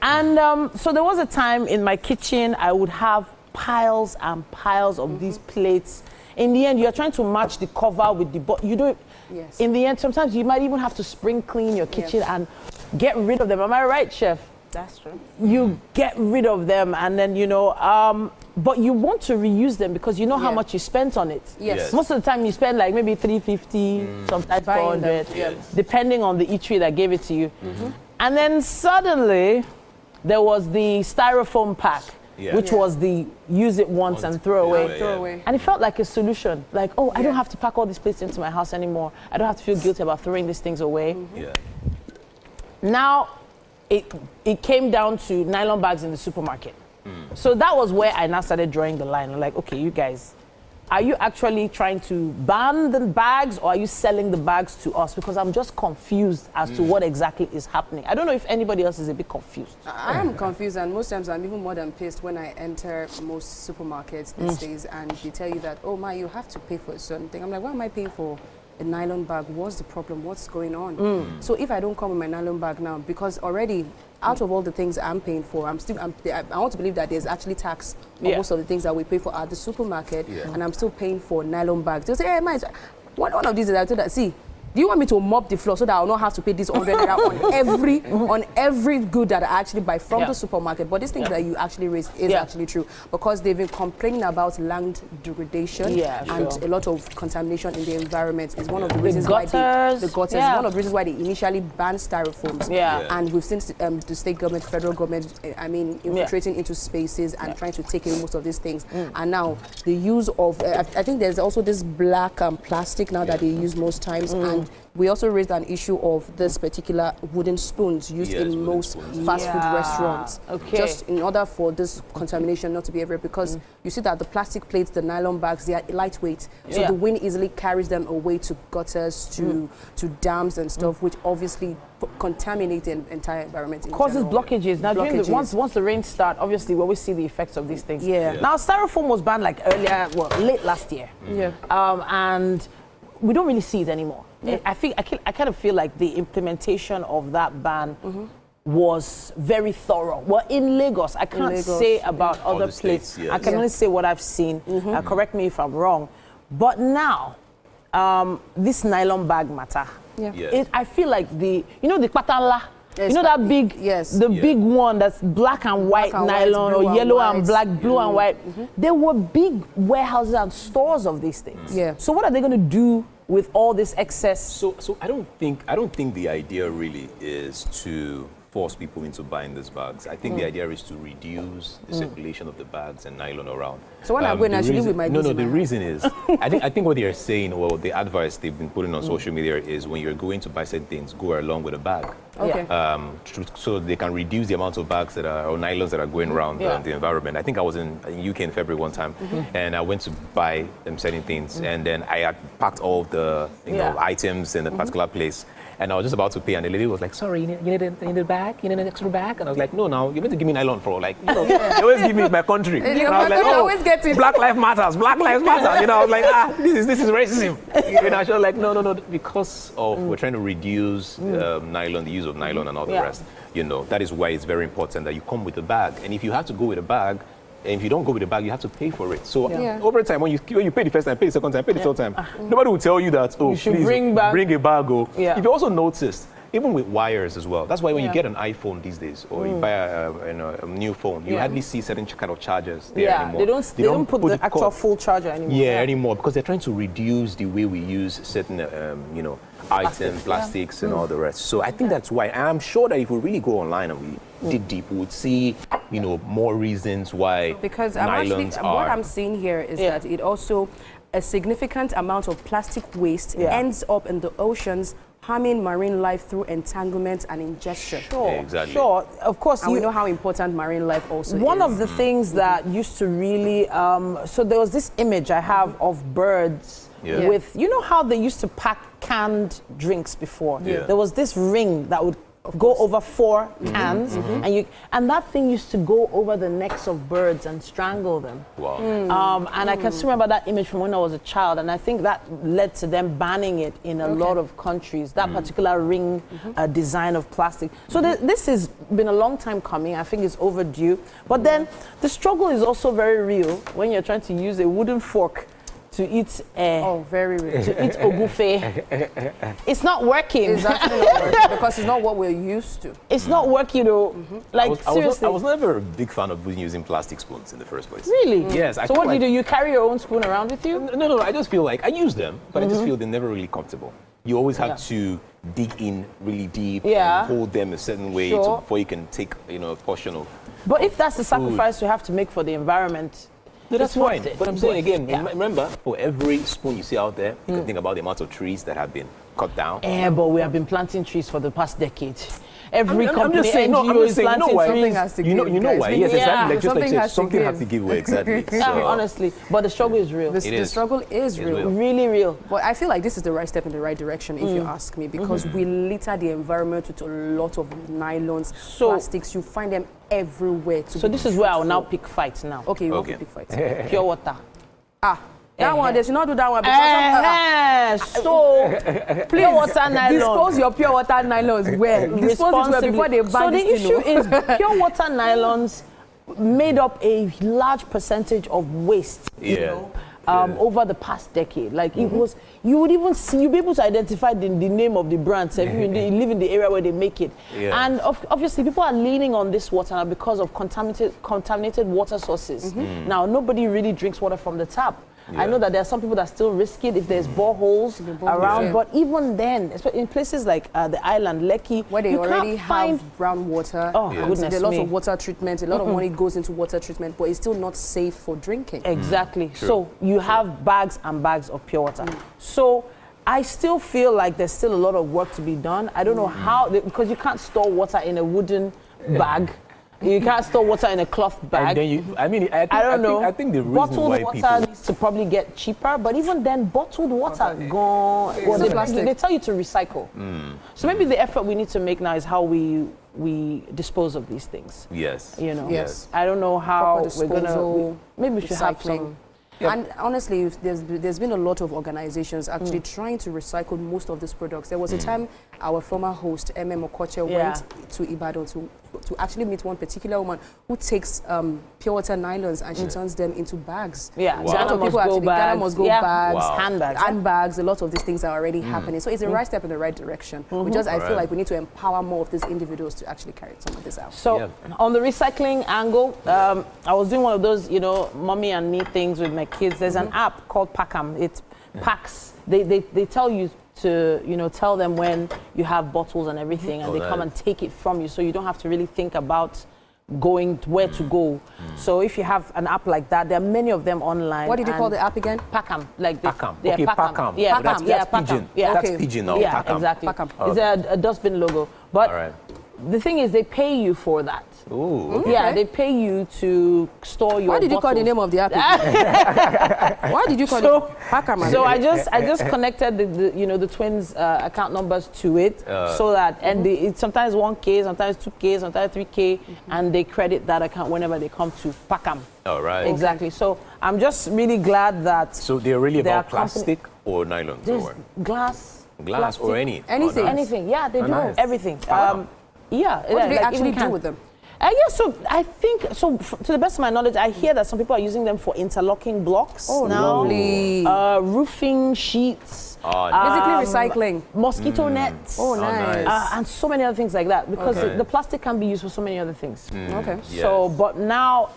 And so there was a time in my kitchen I would have piles and piles of these plates. In the end, you're trying to match the cover with the you do it. Yes. In the end, sometimes you might even have to spring clean your kitchen and get rid of them. Am I right, Chef? That's true. You get rid of them, and then but you want to reuse them because you know how much you spent on it. Yes. Most of the time, you spend like maybe $350, sometimes $400, depending on the eatery that gave it to you. And then suddenly, there was the styrofoam pack. Which was the use it once and throw away. And it felt like a solution. Like, I don't have to pack all these plates into my house anymore. I don't have to feel guilty about throwing these things away. Now, it came down to nylon bags in the supermarket. So that was where I now started drawing the line. I'm like, okay, you guys, are you actually trying to ban the bags or are you selling the bags to us? Because I'm just confused as to what exactly is happening. I don't know if anybody else is a bit confused. I am confused, and most times I'm even more than pissed when I enter most supermarkets these days and they tell you that, oh, you have to pay for a certain thing. I'm like, why am I paying for a nylon bag? What's the problem? What's going on? So if I don't come with my nylon bag now, because already out of all the things I'm paying for, I want to believe that there's actually tax on most of the things that we pay for at the supermarket, and I'm still paying for nylon bags. They'll say, hey, one of these is I told that, see, do you want me to mop the floor so that I'll not have to pay this 100 naira on every good that I actually buy from the supermarket? But these things that you actually raised is actually true, because they've been complaining about land degradation and a lot of contamination in the environment. Is one of the reasons why the gutters. One of the reasons why they initially banned styrofoams. And we've seen the state government, federal government, infiltrating into spaces and trying to take away most of these things. And now the use of, I think there's also this black plastic now that they use most times. And we also raised an issue of this particular wooden spoons used in most fast food restaurants. Just in order for this contamination not to be everywhere, because you see that the plastic plates, the nylon bags, they are lightweight. So the wind easily carries them away to gutters, to dams and stuff, which obviously contaminate the entire environment. Causes blockages. Now, once the rains start, obviously we always see the effects of these things. Now, styrofoam was banned like earlier, late last year. And we don't really see it anymore. I kind of feel like the implementation of that ban was very thorough. Well, in Lagos, I can't say about other places. I can only say what I've seen. Correct me if I'm wrong. But now, this nylon bag matter. I feel like the patala. You know that big, big one that's black and white nylon, or yellow and black, blue and white. There were big warehouses and stores of these things. So what are they going to do with all this excess? So I don't think the idea really is to force people into buying these bags. I think the idea is to reduce the circulation of the bags and nylon around. So when I go naturally with my the reason is I think what they are saying, or the advice they've been putting on social media is when you're going to buy certain things, go along with a bag. So they can reduce the amount of bags that are, or nylons that are going around the environment. I think I was in UK in February one time, and I went to buy certain things, and then I had packed all the items in a particular place. And I was just about to pay, and the lady was like, sorry, you need a bag? You need an extra bag? And I was like, no, you're going to give me nylon for, like, they always give me my country. And I was like, always get it. Black Lives Matter, Black Lives Matter. I was like, this is racism. She was like, no, because of we're trying to reduce nylon, the use of nylon and all the rest. That is why it's very important that you come with a bag. And if you have to go with a bag, and if you don't go with the bag, you have to pay for it. So over time, when you pay the first time, pay the second time, pay the third time, nobody will tell you that, you should please bring a bag. If you also noticed, even with wires as well, that's why when you get an iPhone these days, or you buy a new phone, you hardly see certain kind of chargers there anymore. They don't put the actual full charger anymore. Anymore, because they're trying to reduce the way we use certain, items, plastics, and all the rest. So I think that's why. And I'm sure that if we really go online and we dig deep, we would see, more reasons why because nylons what I'm seeing here is that it also, a significant amount of plastic waste ends up in the oceans, harming marine life through entanglement and ingestion. Sure. Of course, and we know how important marine life also is. One of the things that used to really, so there was this image I have of birds with, how they used to pack canned drinks before. There was this ring that would go over 4 cans, and that thing used to go over the necks of birds and strangle them. Wow. And I can still remember that image from when I was a child, and I think that led to them banning it in a lot of countries, that particular ring design of plastic. So this has been a long time coming. I think it's overdue. But then the struggle is also very real when you're trying to use a wooden fork to eat very real. To eat ogufe. It's not working. It's actually not working because it's not what we're used to. It's not working though. Like seriously. I was never a big fan of using plastic spoons in the first place. Really? Yes. So what do you do? You carry your own spoon around with you? No. I just feel like I use them, but I just feel they're never really comfortable. You always have to dig in really deep and hold them a certain way before you can take a portion of. But if that's the sacrifice you have to make for the environment. No, that's fine. But I'm saying again, remember, for every spoon you see out there, you can think about the amount of trees that have been cut down. Yeah, but we have been planting trees for the past decade. every company, I'm just saying, NGO I'm just saying, is planting trees. You know why? Yes, exactly. Like just like said, something has to give way. Exactly. Honestly, but the struggle is real. The struggle is real. Really real. But I feel like this is the right step in the right direction, if you ask me, because we litter the environment with a lot of nylons, plastics. You find them everywhere. So this is where I'll now pick fights now. Okay, you want to pick fights. Pure water. That one, they should not do that one because so pure water nylon. Dispose your pure water nylons where? Dispose it where before they ban So the this issue is pure water nylons made up a large percentage of waste, you know, over the past decade. Like it was, you would even see, you'd be able to identify the name of the brands if you live in the area where they make it. And obviously people are leaning on this water now because of contaminated water sources. Now nobody really drinks water from the tap. I know that there are some people that still risk it if there's boreholes around, but even then, especially in places like the island, Lekki, where they already have brown water, goodness there's a lot of water treatment, a lot of money goes into water treatment, but it's still not safe for drinking. Exactly. So you have bags and bags of pure water. So I still feel like there's still a lot of work to be done. I don't know how, because you can't store water in a wooden bag. You can't store water in a cloth bag. And then I think the reason bottled why water needs to probably get cheaper, but even then, bottled water gone. Well, they tell you to recycle. So maybe the effort we need to make now is how we dispose of these things. Yes. You know. Yes. I don't know how we're gonna. Maybe we should have some. And honestly, there's been a lot of organizations actually trying to recycle most of these products. There was a time our former host, Okoche, went to Ibadan to actually meet one particular woman who takes pure water nylons and she turns them into bags. Yeah, so a lot of people actually, Ghana must go bags, handbags, a lot of these things are already happening. So it's a right step in the right direction. I feel like we need to empower more of these individuals to actually carry some of this out. So on the recycling angle, I was doing one of those, you know, mommy and me things with my kids. There's an app called Packam. It packs. They tell you to, you know, tell them when you have bottles and everything, and they come and take it from you, so you don't have to really think about going where to go. So if you have an app like that, there are many of them online. What did you call the app again? Packam. Like Packam. Yeah, okay, Packam. Yeah, Packam. that's pigeon. Yeah, that's pigeon now. Yeah, Packam. exactly. Packam. It's a dustbin logo. But the thing is, they pay you for that. Ooh. Yeah, they pay you to store your. Why did you call the name of the app? Why did you call it Packam? So I just connected the twins' account numbers to it, so that it's sometimes 1K, sometimes 2K, sometimes 3K, and they credit that account whenever they come to Packam. All right. Exactly. So I'm just really glad that. So they're really about plastic or nylon? There's glass. Glass or anything. Anything. Yeah, they do everything. What do they actually do with them? So I think, to the best of my knowledge, I hear that some people are using them for interlocking blocks now. Lovely. Roofing sheets. Basically recycling. Mosquito nets. Oh, nice. And so many other things like that, because the plastic can be used for so many other things. Okay. So, but now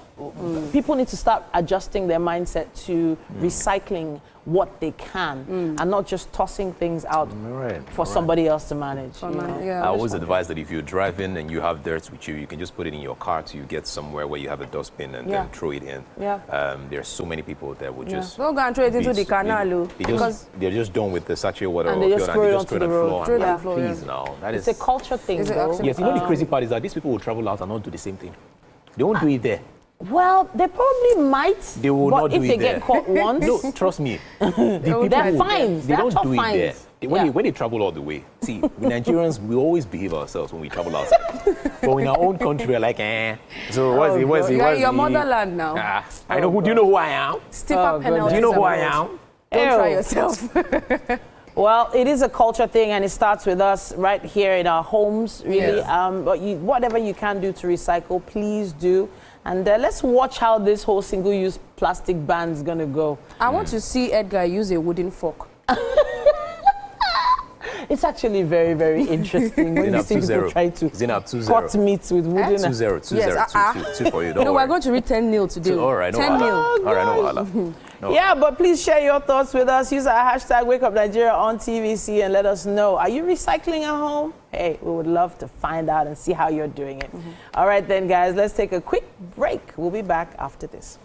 people need to start adjusting their mindset to recycling what they can and not just tossing things out for somebody else to manage. I always advise that if you're driving and you have dirt with you, you can just put it in your car till you get somewhere where you have a dustbin and then throw it in. There are so many people that would just don't go and throw it into the canal, because they're just done with the sachet water and they just throw it onto the road. Please now, it's a culture thing, though. Yes, you know the crazy part is that these people will travel out and not do the same thing. They won't do it there. Well, they probably might. They will not do it there. If they get caught once. No, trust me. They're fines. They don't do it there. When they travel all the way. See, we Nigerians, we always behave ourselves when we travel outside. But in our own country, we're like, So what's it? You're your motherland now. I know who. Do you know who I am? Stiffer penalties. Do you know who I am? Don't try yourself. Well, it is a culture thing, and it starts with us right here in our homes, really. But whatever you can do to recycle, please do. And let's watch how this whole single-use plastic ban is going to go. I want to see Edgar use a wooden fork. It's actually very, very interesting when you see people try to cut meat with wooden. 2-0. Yes, 2 for you. Don't worry. We're going to read 0 today. All right, 10-0. All right, no wahala. Yeah, but please share your thoughts with us. Use our hashtag #WakeUpNigeria on TVC and let us know. Are you recycling at home? Hey, we would love to find out and see how you're doing it. All right then, guys, let's take a quick break. We'll be back after this.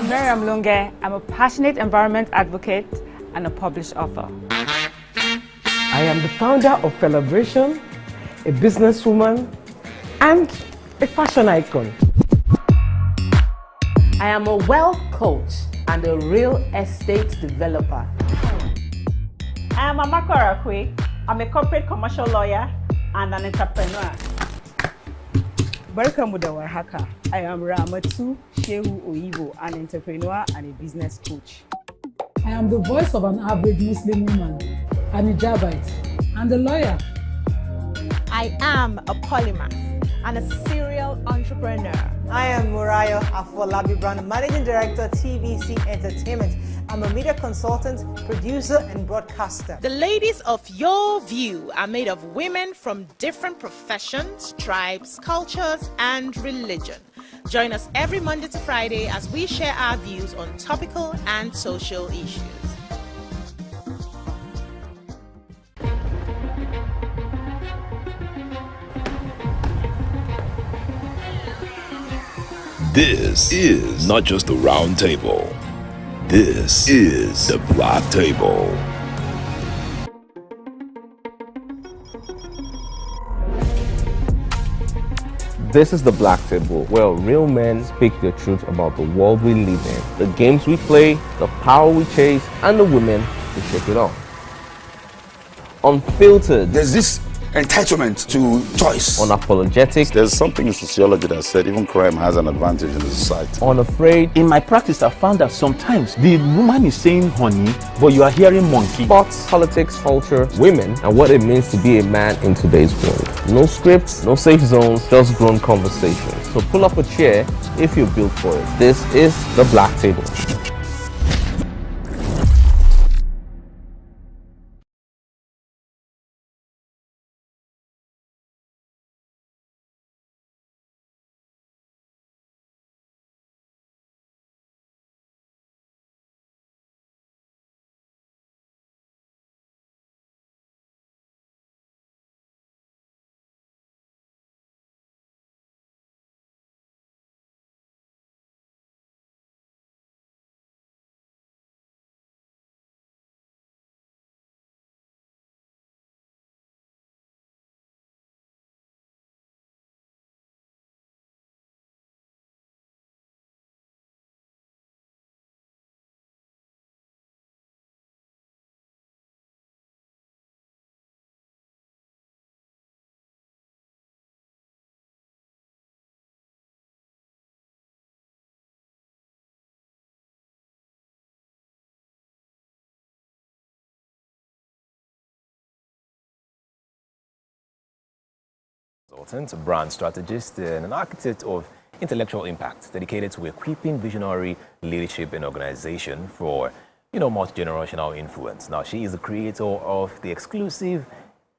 I'm Miriam Lunge. I'm a passionate environment advocate and a published author. I am the founder of Celebration, a businesswoman, and a fashion icon. I am a wealth coach and a real estate developer. I am Amako Arakwe. I'm a corporate commercial lawyer and an entrepreneur. Barkamu da warhaka. I am Ramatu Shehu Oyibo, an entrepreneur and a business coach. I am the voice of an average Muslim woman, an hijabite, and a lawyer. I am a polymath and a serial entrepreneur. I am Murayo Afolabi Brown, Managing Director, TVC Entertainment. I'm a media consultant, producer, and broadcaster. The ladies of Your View are made of women from different professions, tribes, cultures, and religion. Join us every Monday to Friday as we share our views on topical and social issues. This is not just a round table. This is the Black Table. This is the Black Table, where real men speak the truth about the world we live in, the games we play, the power we chase, and the women who shake it off. Unfiltered. There's this entitlement to choice. Unapologetic. There's something in sociology that said even crime has an advantage in the society. Unafraid. In my practice, I found that sometimes the woman is saying honey, but you are hearing monkey. Sports, politics, culture, women, and what it means to be a man in today's world. No scripts, no safe zones, just grown conversations. So pull up a chair if you're built for it. This is the Black Table. Consultant, brand strategist, and an architect of intellectual impact dedicated to equipping visionary leadership and organization for, multi-generational influence. Now, she is the creator of the exclusive,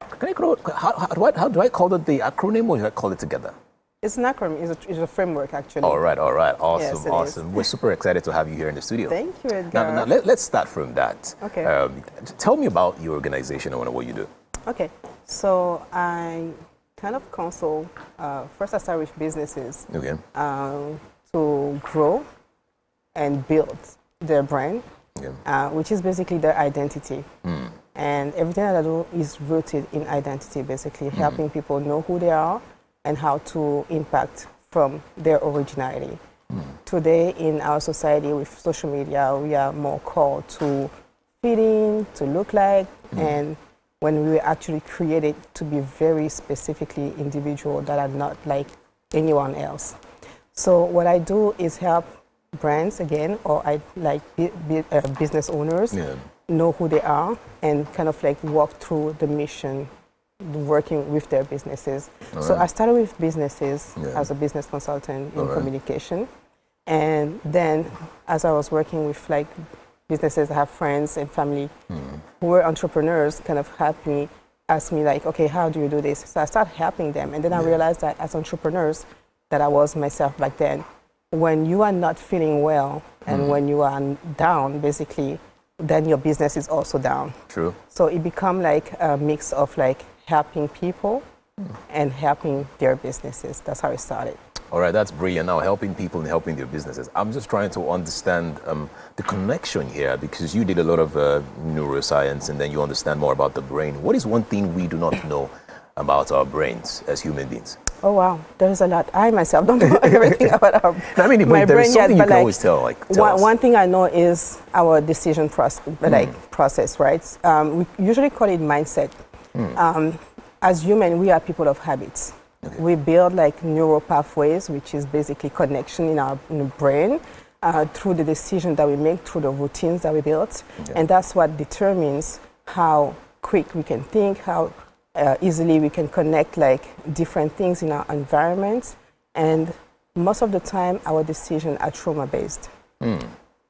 how do I call it, the acronym, or should I call it together? It's an acronym, it's a framework actually. All right, awesome, yes, awesome. We're super excited to have you here in the studio. Thank you, Edgar. Now let's start from that. Okay. Tell me about your organization and what you do. Okay, so I kind of consult, first I start with businesses to grow and build their brand, which is basically their identity. And everything that I do is rooted in identity, basically helping people know who they are and how to impact from their originality. Today in our society with social media, we are more called to fit in, to look like, and when we were actually created to be very specifically individual that are not like anyone else. So what I do is help brands again, or I like business owners know who they are and kind of like walk through the mission working with their businesses. So I started with businesses as a business consultant in communication. And then as I was working with like businesses, I have friends and family who were entrepreneurs kind of asked me like, okay, how do you do this? So I started helping them. And then I realized that as entrepreneurs, that I was myself back then, when you are not feeling well and when you are down, basically, then your business is also down. True. So it become like a mix of like helping people and helping their businesses. That's how it started. All right, that's brilliant. Now, helping people and helping their businesses. I'm just trying to understand the connection here, because you did a lot of neuroscience and then you understand more about the brain. What is one thing we do not know about our brains as human beings? Oh wow, there's a lot. I myself don't know everything about our I mean, my there's brain something yet, you can always tell. Like, one thing I know is our decision process, right? We usually call it mindset. As human, we are people of habits. Okay. We build like neural pathways, which is basically connection in our brain through the decision that we make, through the routines that we build, and that's what determines how quick we can think, how easily we can connect like different things in our environment, and most of the time our decisions are trauma-based.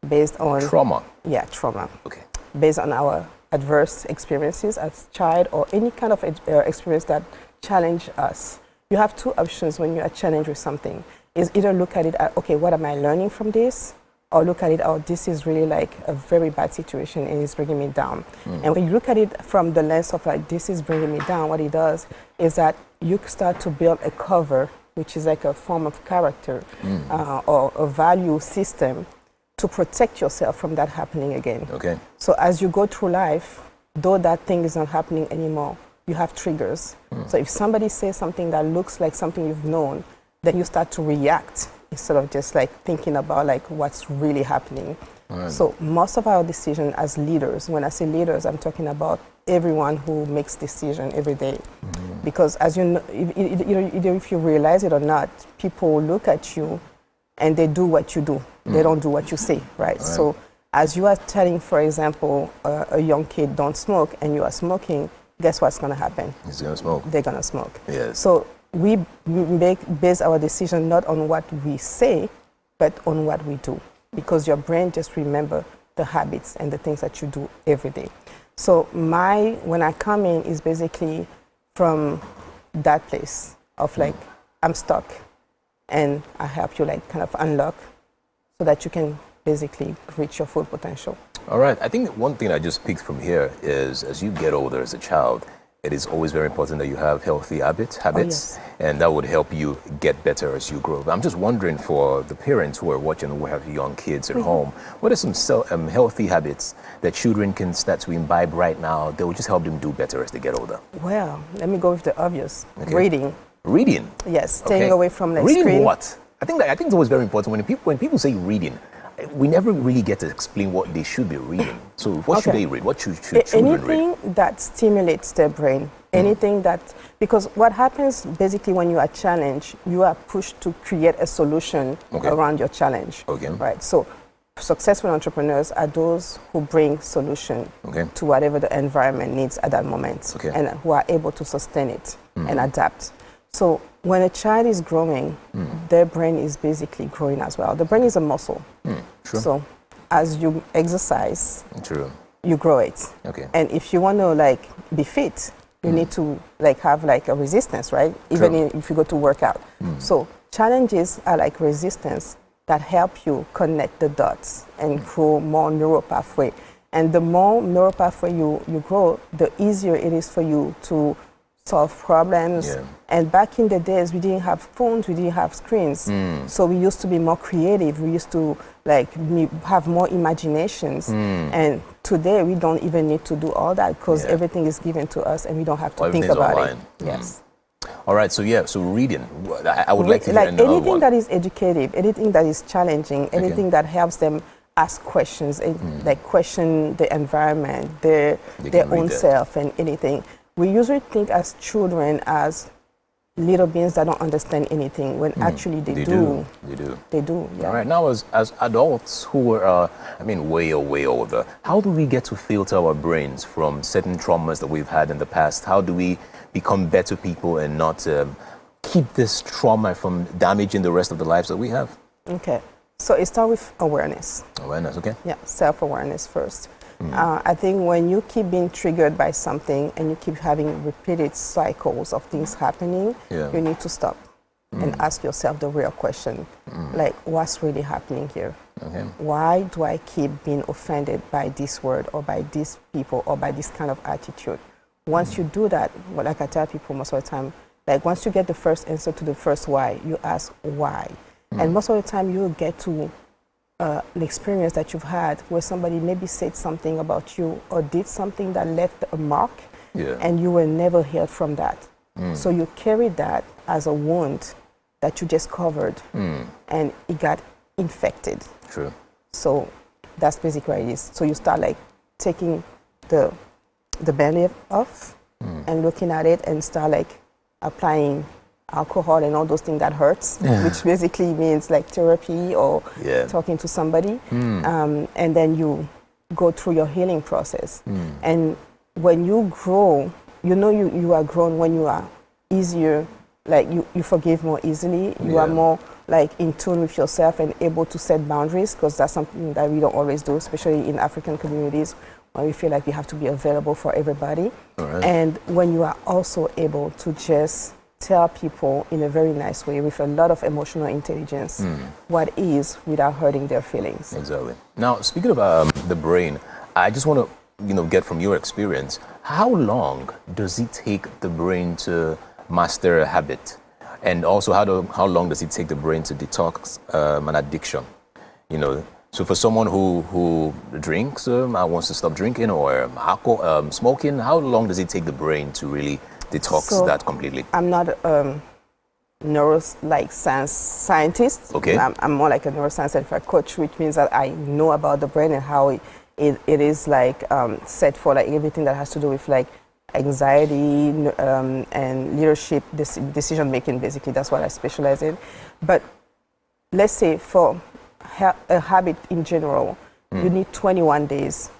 Based on trauma. Yeah, trauma. Okay. Based on our adverse experiences as child or any kind of experience that challenge us. You have two options when you are challenged with something. Is either look at it as, okay, what am I learning from this? Or look at it, oh, this is really like a very bad situation and it's bringing me down. And when you look at it from the lens of like, this is bringing me down, what it does is that you start to build a cover, which is like a form of character or a value system to protect yourself from that happening again. Okay. So as you go through life, though that thing is not happening anymore, you have triggers. So if somebody says something that looks like something you've known, then you start to react instead of just like thinking about like what's really happening. Right. So most of our decisions as leaders, when I say leaders, I'm talking about everyone who makes decisions every day. Because as you know, either if you realize it or not, people look at you and they do what you do. They don't do what you say, right? So as you are telling, for example, a young kid, don't smoke, and you are smoking, guess what's going to happen? He's going to smoke. They're going to smoke. Yes. So we base our decision not on what we say, but on what we do, because your brain just remember the habits and the things that you do every day. So when I come in is basically from that place of like, I'm stuck, and I help you like kind of unlock so that you can basically reach your full potential. All right. I think one thing I just picked from here is as you get older as a child, it is always very important that you have healthy habits, and that would help you get better as you grow. But I'm just wondering, for the parents who are watching who have young kids at home, what are some healthy habits that children can start to imbibe right now that will just help them do better as they get older? Well, let me go with the obvious. Reading. Reading? Yes, staying away from the reading screen. What? I think it's always very important when people say reading. We never really get to explain what they should be reading. So what should they read? What should children read? Anything that stimulates their brain. Anything that, because what happens basically when you are challenged, you are pushed to create a solution around your challenge. Right. So successful entrepreneurs are those who bring solution to whatever the environment needs at that moment, and who are able to sustain it and adapt. So when a child is growing, their brain is basically growing as well. The brain is a muscle. So as you exercise, you grow it. And if you want to like be fit, you need to like have like a resistance, right? Even if you go to work out. So challenges are like resistance that help you connect the dots and grow more neural pathway. And the more neural pathway you grow, the easier it is for you to solve problems. And back in the days, we didn't have phones, we didn't have screens. So we used to be more creative. We used to like have more imaginations. And today we don't even need to do all that because everything is given to us and we don't have to think about it. Yes. All right, so reading. I would like to hear another anything one. that is educative, anything that is challenging, anything that helps them ask questions, like question the environment, their own self and anything. We usually think as children as little beings that don't understand anything, when actually they do. They do, yeah. All right, now as adults who are, way older, how do we get to filter our brains from certain traumas that we've had in the past? How do we become better people and not keep this trauma from damaging the rest of the lives that we have? Okay, so it starts with awareness. Awareness, okay. Yeah, self-awareness first. I think when you keep being triggered by something and you keep having repeated cycles of things happening, you need to stop and ask yourself the real question, like what's really happening here? Why do I keep being offended by this word or by these people or by this kind of attitude? Once you do that, like I tell people most of the time, Like once you get the first answer to the first why, you ask why. And most of the time you'll get to an experience that you've had where somebody maybe said something about you or did something that left a mark, and you will never heal from that. So you carry that as a wound that you just covered, and it got infected. True. So that's basically what it is. So you start like taking the band-aid off and looking at it and start like applying alcohol and all those things that hurts, which basically means like therapy or talking to somebody. And then you go through your healing process. And when you grow, you know you are grown when you are easier, like you forgive more easily. You are more like in tune with yourself and able to set boundaries, because that's something that we don't always do, especially in African communities where we feel like we have to be available for everybody. And when you are also able to just tell people in a very nice way with a lot of emotional intelligence what is without hurting their feelings. Exactly. Now, speaking of the brain, I just want to get from your experience, how long does it take the brain to master a habit? And also, how long does it take the brain to detox an addiction? So for someone who drinks and wants to stop drinking, or alcohol, smoking, how long does it take the brain to really detox that completely? I'm not a scientist. Okay. I'm more like a neuroscience coach, which means that I know about the brain and how it is like set for like everything that has to do with like anxiety and leadership, decision making. Basically, that's what I specialize in. But let's say for a habit in general, you need 21 days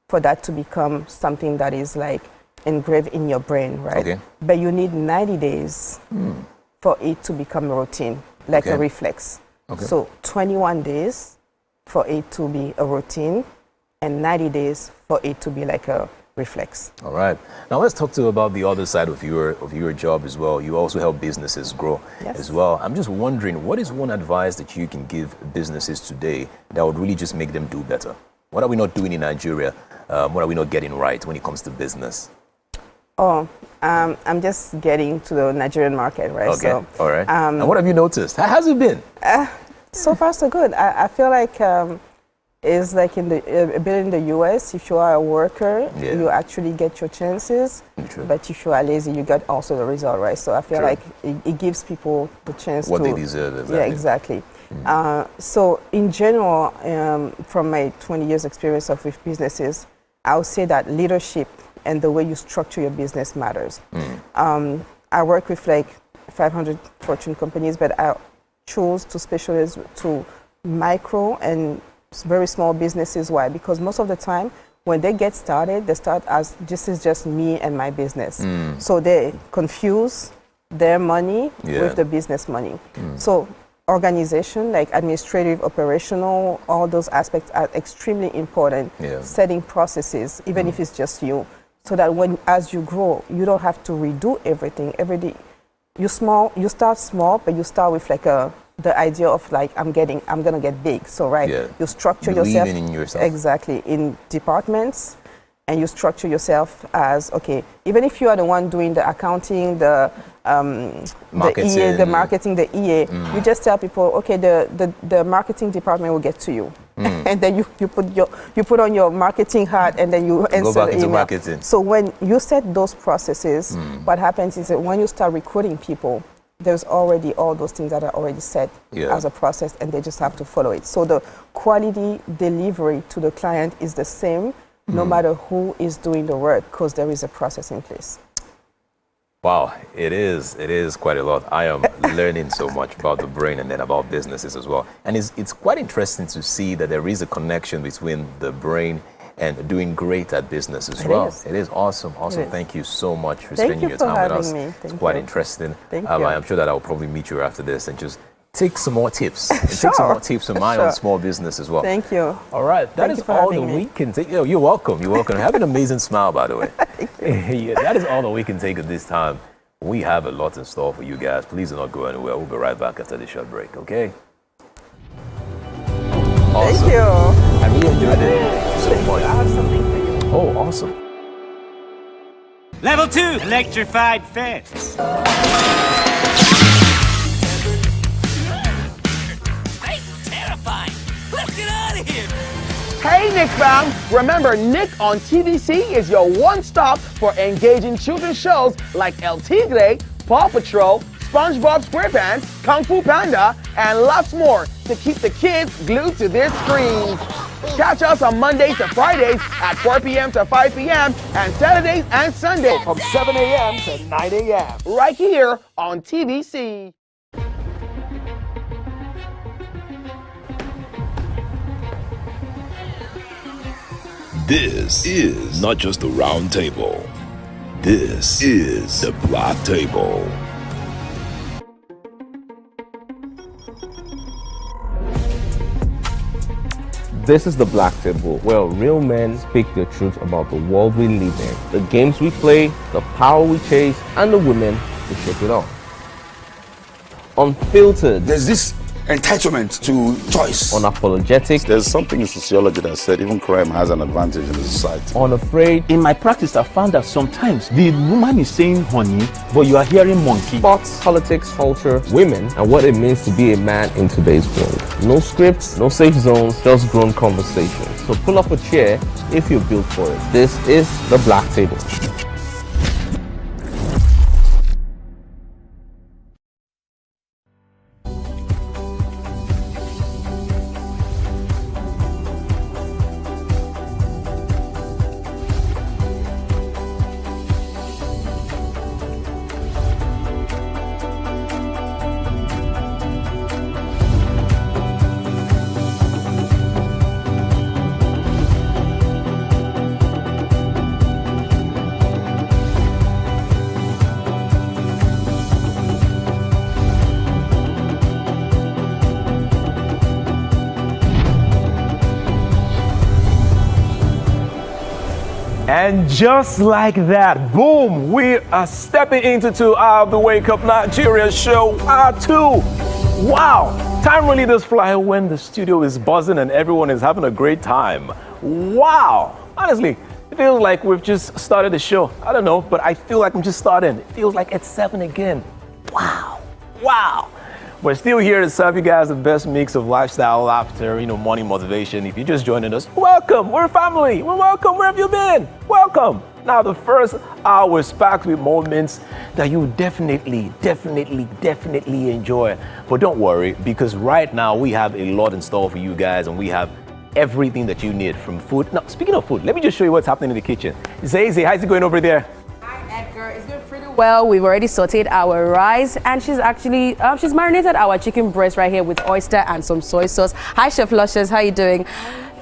for that to become something that is like engraved in your brain, right? Okay. But you need 90 days for it to become a routine, like a reflex. Okay. So 21 days for it to be a routine, and 90 days for it to be like a reflex. All right. Now let's talk about the other side of your job as well. You also help businesses grow as well. I'm just wondering, what is one advice that you can give businesses today that would really just make them do better? What are we not doing in Nigeria? What are we not getting right when it comes to business? I'm just getting to the Nigerian market, right? Okay. So, all right. And what have you noticed? How has it been? So far, so good. I feel like it's like a bit in the US. If you are a worker, you actually get your chances. True. But if you are lazy, you get also the result, right? So I feel like it gives people the chance what to... they deserve. Exactly. Yeah, exactly. So in general, from my 20 years experience with businesses, I would say that leadership and the way you structure your business matters. I work with like 500 Fortune companies, but I chose to specialize to micro and very small businesses. Why? Because most of the time when they get started, they start as this is just me and my business. So they confuse their money with the business money. So organization, like administrative, operational, all those aspects are extremely important. Setting processes, even if it's just you, so that as you grow, you don't have to redo everything every day. You start small, but you start with like the idea of like I'm gonna get big. So you structure yourself in yourself. Exactly in departments, and you structure yourself as even if you are the one doing the accounting, the marketing, the EA, you just tell people, the marketing department will get to you. And then you put on your marketing hat, and then you answer go back the into email. marketing. So when you set those processes, what happens is that when you start recruiting people, there's already all those things that are already set as a process, and they just have to follow it. So the quality delivery to the client is the same, no matter who is doing the work, because there is a process in place. Wow, it is quite a lot. I am learning so much about the brain and then about businesses as well. And it's quite interesting to see that there is a connection between the brain and doing great at business as well. It is awesome. Thank you so much for spending your time with us. It's quite interesting. Thank you. I'm sure that I'll probably meet you after this and just take some more tips. And take some more tips on my own small business as well. Thank you. All right. That is all that we can take. You're welcome. You're welcome. Have an amazing smile, by the way. That is all that we can take at this time. We have a lot in store for you guys. Please do not go anywhere. We'll be right back after this short break, okay? Awesome. Thank you. I really enjoyed it so much. I have something for you. Oh, awesome. Level 2, electrified fence. Terrifying. Let's get out of here. Hey, Nick fam! Remember, Nick on TVC is your one-stop for engaging children's shows like El Tigre, Paw Patrol, SpongeBob SquarePants, Kung Fu Panda, and lots more to keep the kids glued to their screens. Catch us on Mondays to Fridays at 4 p.m. to 5 p.m. and Saturdays and Sundays from 7 a.m. to 9 a.m. right here on TVC. This is not just the round table. This is the black table. This is the Black Table, where real men speak the truth about the world we live in, the games we play, the power we chase, and the women who shake it off. Unfiltered. There's this entitlement to choice. Unapologetic. There's something in sociology that said even crime has an advantage in the society. Unafraid. In my practice, I found that sometimes the woman is saying honey, but you are hearing monkey. Sports, politics, culture, women, and what it means to be a man in today's world. No scripts, no safe zones, just grown conversations. So pull up a chair if you're built for it. This is the Black Table. And just like that, boom, we are stepping into 2 hours of the Wake Up Nigeria show, hour 2. Wow, time really does fly when the studio is buzzing and everyone is having a great time. Wow, honestly, it feels like we've just started the show. I don't know, but I feel like I'm just starting. It feels like it's 7 again. Wow, wow. We're still here to serve you guys the best mix of lifestyle, laughter, morning motivation. If you're just joining us, welcome. We're a family. We're welcome. Where have you been? Welcome. Now, the first hour is packed with moments that you definitely enjoy. But don't worry, because right now we have a lot in store for you guys, and we have everything that you need from food. Now, speaking of food, let me just show you what's happening in the kitchen. Zazie, how's it going over there? Edgar, it's going pretty well. We've already sauteed our rice, and she's actually she's marinated our chicken breast right here with oyster and some soy sauce. Hi, Chef Luscious, how you doing?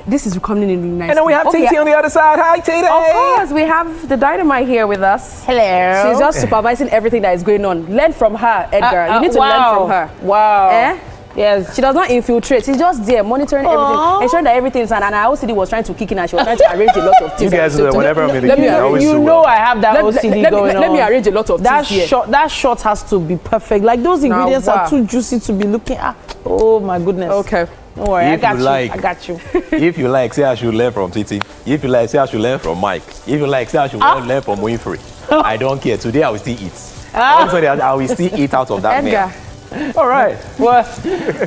This is coming in really nice. And then we have Titi on the other side. Hi, Titi. Of course, we have the dynamite here with us. Hello. She's just supervising everything that is going on. Learn from her, Edgar. You need to learn from her. Wow. Eh? Yes. She does not infiltrate. She's just there monitoring everything, ensuring that everything is. And our OCD was trying to kick in, and she was trying to arrange a lot of things. You guys, whenever I'm in the kitchen, I always you do know well. I have that OCD going on. Let me arrange a lot of things here. That shot has to be perfect. Like those ingredients are too juicy to be looking at. Oh my goodness. Okay. Don't worry, I got you. If you like, say I should learn from Titi. If you like, say I should learn from Mike. If you like, say I should learn from Winfrey. I don't care. Today I will still eat. I will still eat out of that meal. All right. Well,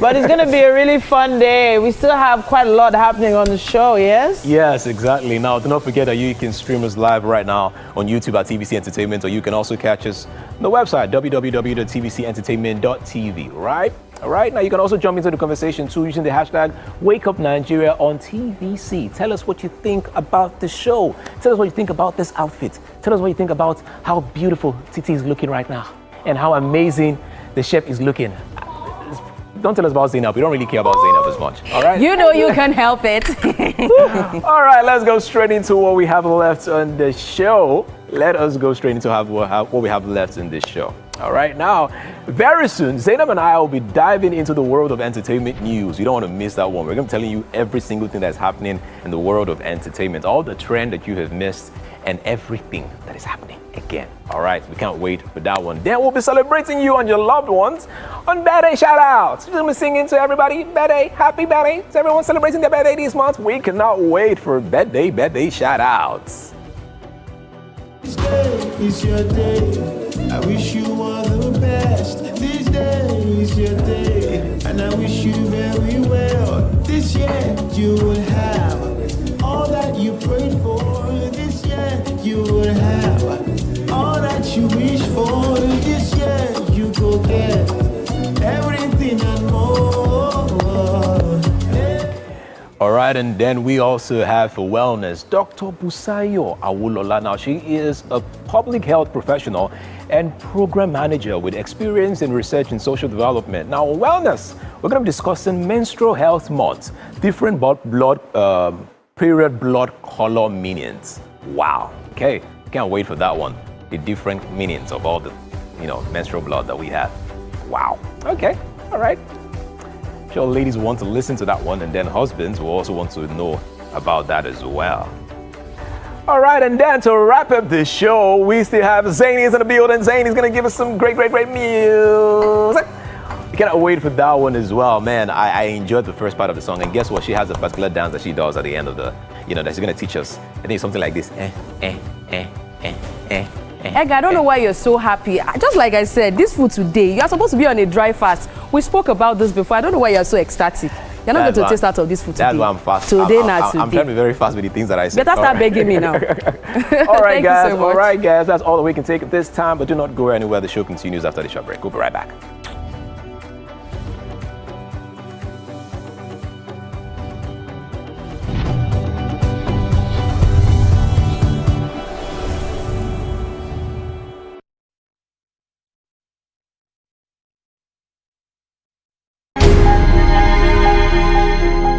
but it's going to be a really fun day. We still have quite a lot happening on the show, yes? Yes, exactly. Now, do not forget that you can stream us live right now on YouTube at TVC Entertainment, or you can also catch us on the website, www.tvcentertainment.tv, right? All right. Now, you can also jump into the conversation, too, using the hashtag #WakeUpNigeria on TVC. Tell us what you think about the show. Tell us what you think about this outfit. Tell us what you think about how beautiful Titi is looking right now and how amazing the chef is looking. Don't tell us about Zainab. We don't really care about Zainab as much. All right? You know you can help it. All right, let's go straight into what we have left on the show. Let us go straight into what we have left in this show. All right, now, very soon, Zainab and I will be diving into the world of entertainment news. You don't want to miss that one. We're going to be telling you every single thing that's happening in the world of entertainment, all the trend that you have missed, and everything that is happening again. All right, we can't wait for that one. Then we'll be celebrating you and your loved ones on birthday shout-outs. We're going to be singing to everybody, birthday, happy birthday. Is everyone celebrating their birthday this month? We cannot wait for birthday shout-outs. is your day. I wish you all the best. This day is your day, and I wish you very well. This year you will have all that you prayed for. This year you will have all that you wish for. This year you go get everything and more. All right, and then we also have for wellness, Dr. Busayo Awulola. Now, she is a public health professional and program manager with experience in research and social development. Now, wellness, we're going to be discussing menstrual health months, different period blood color meanings. Wow. Okay, can't wait for that one. The different meanings of all the, menstrual blood that we have. Wow. Okay. All right. Sure, ladies want to listen to that one, and then husbands will also want to know about that as well. All right, and then to wrap up the show, we still have Zany's in the building. Zany's going to give us some great music. I cannot wait for that one as well. Man, I enjoyed the first part of the song, and guess what? She has a particular dance that she does at the end of the, that she's going to teach us. I think it's something like this. Edgar, I don't know why you're so happy. Just like I said, this food today, you are supposed to be on a dry fast. We spoke about this before. I don't know why you're so ecstatic. You're not going to taste out of this food today. That's why I'm fast. Today, I'm trying to be very fast with the things that I say. Better start begging me now. All right, guys. All right, guys. That's all that we can take at this time. But do not go anywhere. The show continues after the short break. We'll be right back.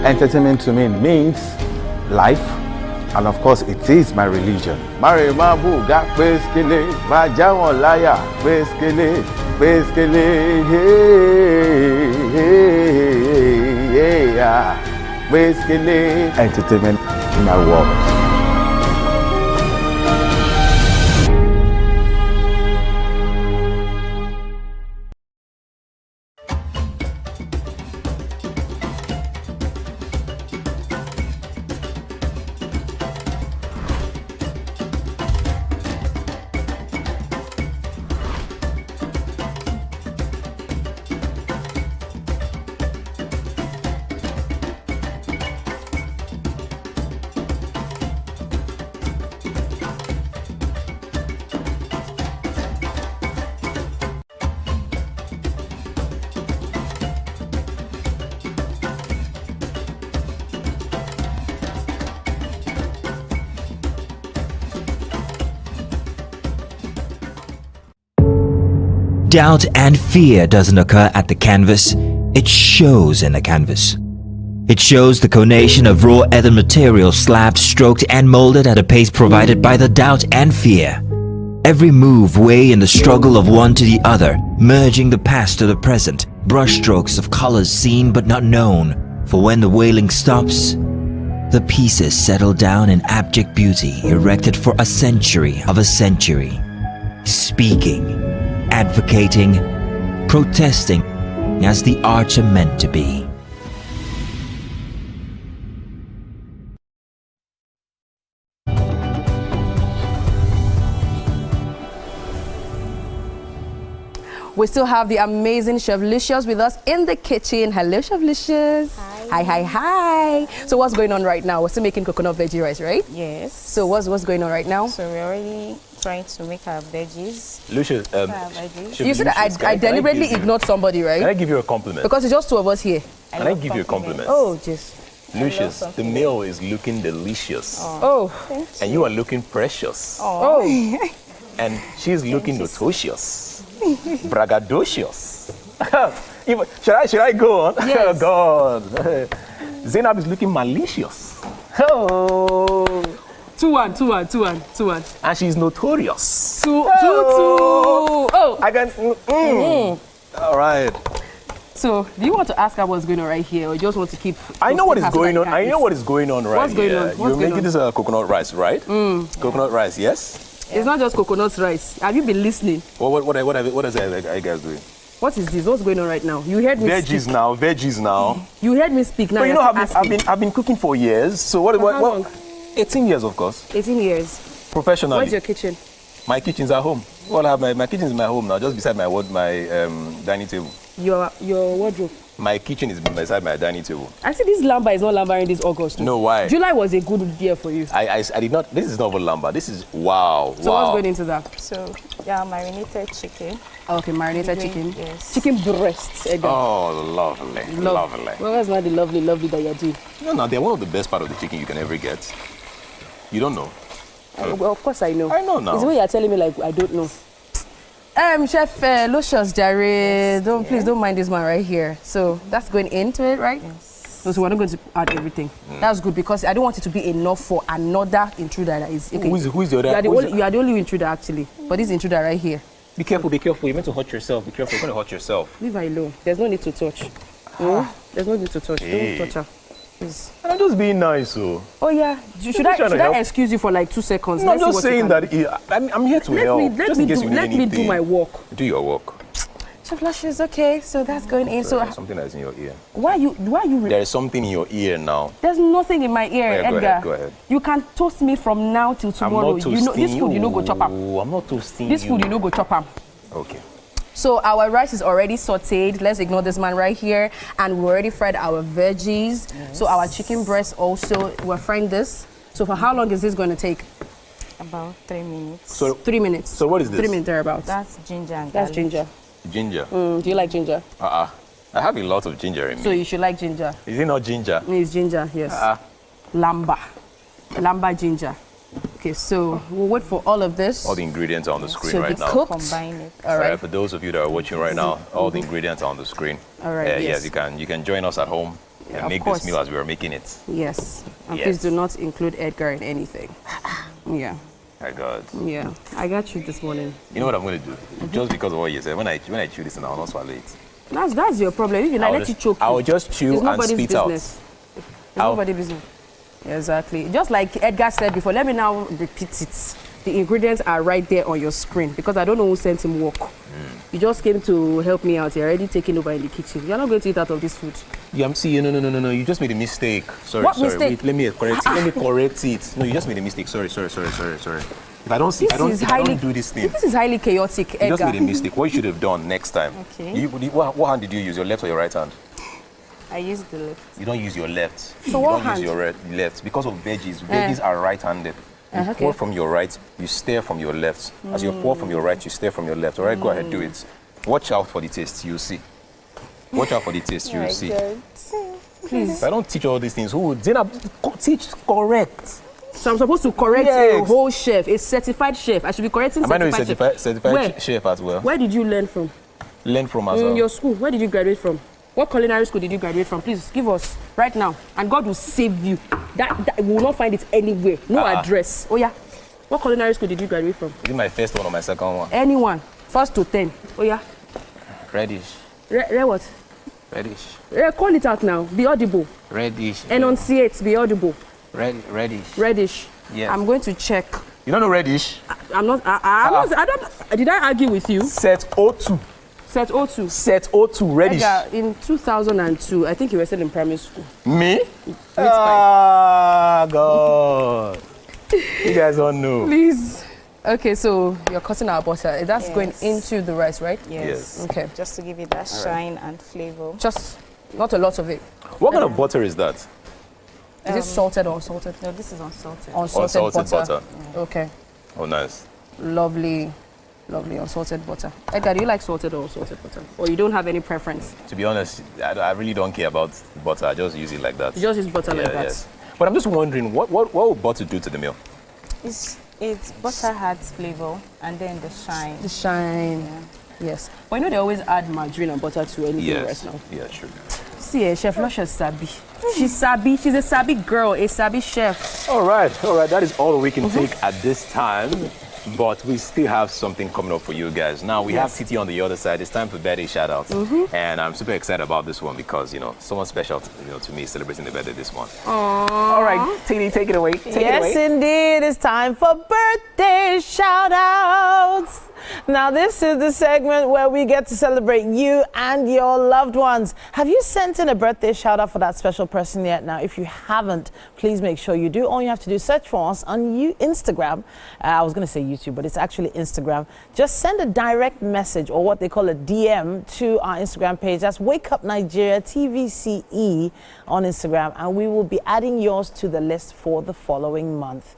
Entertainment to me means life, and of course it is my religion. Mari mabu ga peskele, ma jawon laya peskele, peskele, yeah, peskele. Entertainment in my world. Doubt and fear doesn't occur at the canvas, it shows in the canvas. It shows the conation of raw earthen material slabbed, stroked and molded at a pace provided by the doubt and fear. Every move weigh in the struggle of one to the other, merging the past to the present, brushstrokes of colors seen but not known. For when the wailing stops, the pieces settle down in abject beauty erected for a century of a century. Speaking, advocating, protesting as the arts are meant to be. We still have the amazing Chef Licious with us in the kitchen. Hello, Chef Licious. Hi. Hi. So what's going on right now? We're still making coconut veggie rice, right? Yes. So what's going on right now? So we're already trying to make our veggies. Licious, you said I deliberately ignored somebody, right? Can I give you a compliment? Because it's just two of us here. Can I give you a compliment? Oh, just. Lucius, the meal is looking delicious. Oh. And you are looking precious. Oh. And she's looking notorious. Braggadocious. Should I go on? Yes. God. Zainab is looking malicious. Oh. 2-1. And she's notorious. 2-2. Oh. I can. All right. So, do you want to ask her what's going on right here, or you just want to keep? I know what is going on. I know what is going on right here. You're making this coconut rice, right? Coconut rice, yes. It's not just coconut rice. Have you been listening? What is that? Are you guys doing? What is this? What's going on right now? You heard me veggies speak. Veggies now. You heard me speak now. But you know, I've been cooking for years. So what? 18 years, of course. 18 years. Professionally. Where's your kitchen? My kitchen's at home. Well, I have my kitchen's in my home now, just beside my dining table. Your wardrobe? My kitchen is beside my dining table. I see this lumber is not lumbering this August. No, why? July was a good year for you. I did not. This is not even lumber. This is wow. So what's going into that? So yeah, marinated chicken. Okay, marinated chicken. Yes. Chicken breasts. Oh, lovely, lovely. Well, that's not the lovely that you're doing. No, they're one of the best part of the chicken you can ever get. You don't know? Well, of course I know. I know now. It's the way you're telling me like I don't know. Chef, Lucius Jare, please don't mind this man right here. So that's going into it, right? Yes. No, so we're not going to add everything. That's good because I don't want it to be enough for another intruder that is. Okay. Who is the other? You are the only intruder actually, but this intruder right here. Be careful, be careful. You're meant to hurt yourself. Be careful, you're going to hurt yourself. Leave her alone. There's no need to touch. There's no need to touch. Hey. Don't touch her. Please. I'm just being nice, so. Oh yeah. Should I excuse you for like 2 seconds? No, I'm just saying that I'm here to help. Let me do my work. Do your work. Chef Luscious, okay. So that's going in. So there's something that's in your ear. Why you? There is something in your ear now. There's nothing in my ear, Edgar. Go ahead. You can toast me from now till tomorrow. I'm not toasting this food you know go chop up. I'm not toasting This food you know go chop up. Okay. So our rice is already sauteed. Let's ignore this man right here. And we already fried our veggies. Yes. So our chicken breast also, we're frying this. So for how long is this going to take? About 3 minutes. So 3 minutes. So what is this? 3 minutes thereabouts. That's ginger and garlic. That's ginger. Ginger. Do you like ginger? I have a lot of ginger in me. So you should like ginger. Is it not ginger? It's ginger, yes. Lamba ginger. Okay, so we'll wait for all of this. All the ingredients are on the screen right now. Cooked. Combine it. All right. For those of you that are watching right now, all the ingredients are on the screen. All right. Yes, you can join us at home and make this meal as we are making it. Yes. And please do not include Edgar in anything. Yeah. My God. Yeah. I got you this morning. You know what I'm going to do? Just because of what you said, when I chew this, and I'll not swallow it. That's your problem. Even I let you choke. I will just chew and spit out. It's nobody's business. Exactly. Just like Edgar said before, let me now repeat it. The ingredients are right there on your screen because I don't know who sent him work. You just came to help me out. You're already taking over in the kitchen. You're not going to eat out of this food. Yeah, I'm seeing. No. You just made a mistake. Sorry. Mistake? Wait, let me correct it. Let me correct it. No, you just made a mistake. Sorry. If I don't do this thing. This is highly chaotic, Edgar. You just made a mistake. What you should have done next time. Okay. What hand did you use? Your left or your right hand? I use the left. You don't use your left. So you what don't hand? Use your left because of veggies. Veggies are right-handed. You pour from your right, you stir from your left. As you pour from your right, you stir from your left. All right, go ahead, do it. Watch out for the taste, you'll see. Watch out for the taste, you'll see. Please. If I don't teach all these things, who would? Teach correct. So I'm supposed to correct a whole chef, a certified chef. I should be correcting certified chef as well. Where did you learn from? Learn from as well. In your school. Where did you graduate from? What culinary school did you graduate from? Please give us right now, and God will save you. That we will not find it anywhere. No address. Oh yeah. What culinary school did you graduate from? Is it my first one or my second one? Anyone. 1st to 10. Oh yeah. Reddish. What? Reddish. Call it out now. Be audible. Reddish. Enunciate. Be audible. Reddish. Reddish. Yeah. I'm going to check. You don't know reddish? I'm not. I don't. Did I argue with you? Set 02. Set 02. Set 02, reddish. Edgar, in 2002, I think you were still in primary school. Me? Ah, God. You guys don't know. Please. Okay, so you're cutting our butter. That's going into the rice, right? Yes. Okay. Just to give it that shine and flavor. Just not a lot of it. What kind of butter is that? Is it salted or unsalted? No, this is unsalted. Unsalted butter. Okay. Oh, nice. Lovely unsalted butter. Edgar, do you like salted or unsalted butter? Or you don't have any preference? To be honest, I really don't care about butter. I just use it like that. You just use butter like that? Yes. But I'm just wondering, what would butter do to the meal? It's butter adds flavor and then the shine. The shine. Yeah. Yes. But you know they always add margarine and butter to anything right now. Yeah, true. See, Chef Luscious Sabi. She's Sabi. She's a Sabi girl, a Sabi chef. All right. That is all we can take at this time. But we still have something coming up for you guys. Now, we have Titi on the other side. It's time for birthday shout-outs. And I'm super excited about this one because, someone special to me is celebrating the birthday this month. Aww. All right, Titi, take it away. Yes, indeed. It's time for birthday shout-outs. Now, this is the segment where we get to celebrate you and your loved ones. Have you sent in a birthday shout out for that special person yet? Now, if you haven't, please make sure you do. All you have to do is search for us on Instagram. I was going to say YouTube, but it's actually Instagram. Just send a direct message or what they call a DM to our Instagram page. That's Wake Up Nigeria TVCE on Instagram, and we will be adding yours to the list for the following month.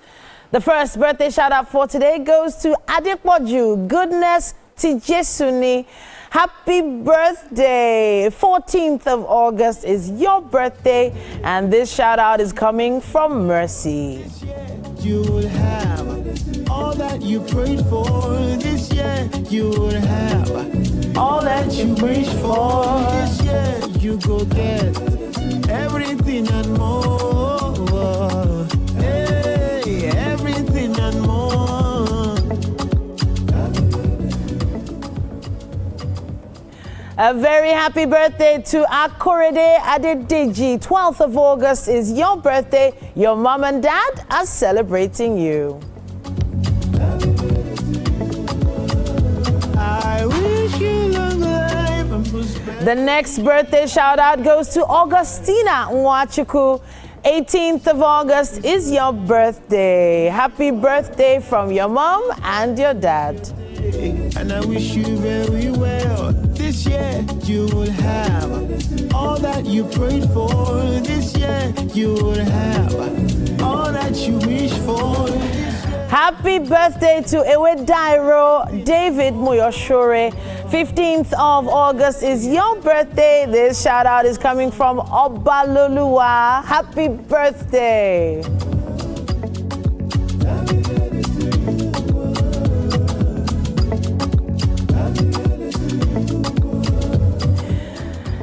The first birthday shout out for today goes to Adepoju Goodness Tijesuni. Happy birthday. 14th of August is your birthday, and this shout out is coming from Mercy. You will have all that you prayed for this year. You will have all that you wished for this year. You go get everything and more. Hey, everything and more. A very happy birthday to Akorede Adedeji. 12th of August is your birthday. Your mom and dad are celebrating you. I wish you long life and prosperity. The next birthday shout out goes to Augustina Nwachukwu. 18th of August is your birthday. Happy birthday from your mom and your dad. And I wish you very well. This year you will have all that you prayed for. This year you will have all that you wish for. Happy birthday to Ewedairo David Moyoshore. 15th of August is your birthday. This shout out is coming from Obaloluwa. Happy birthday.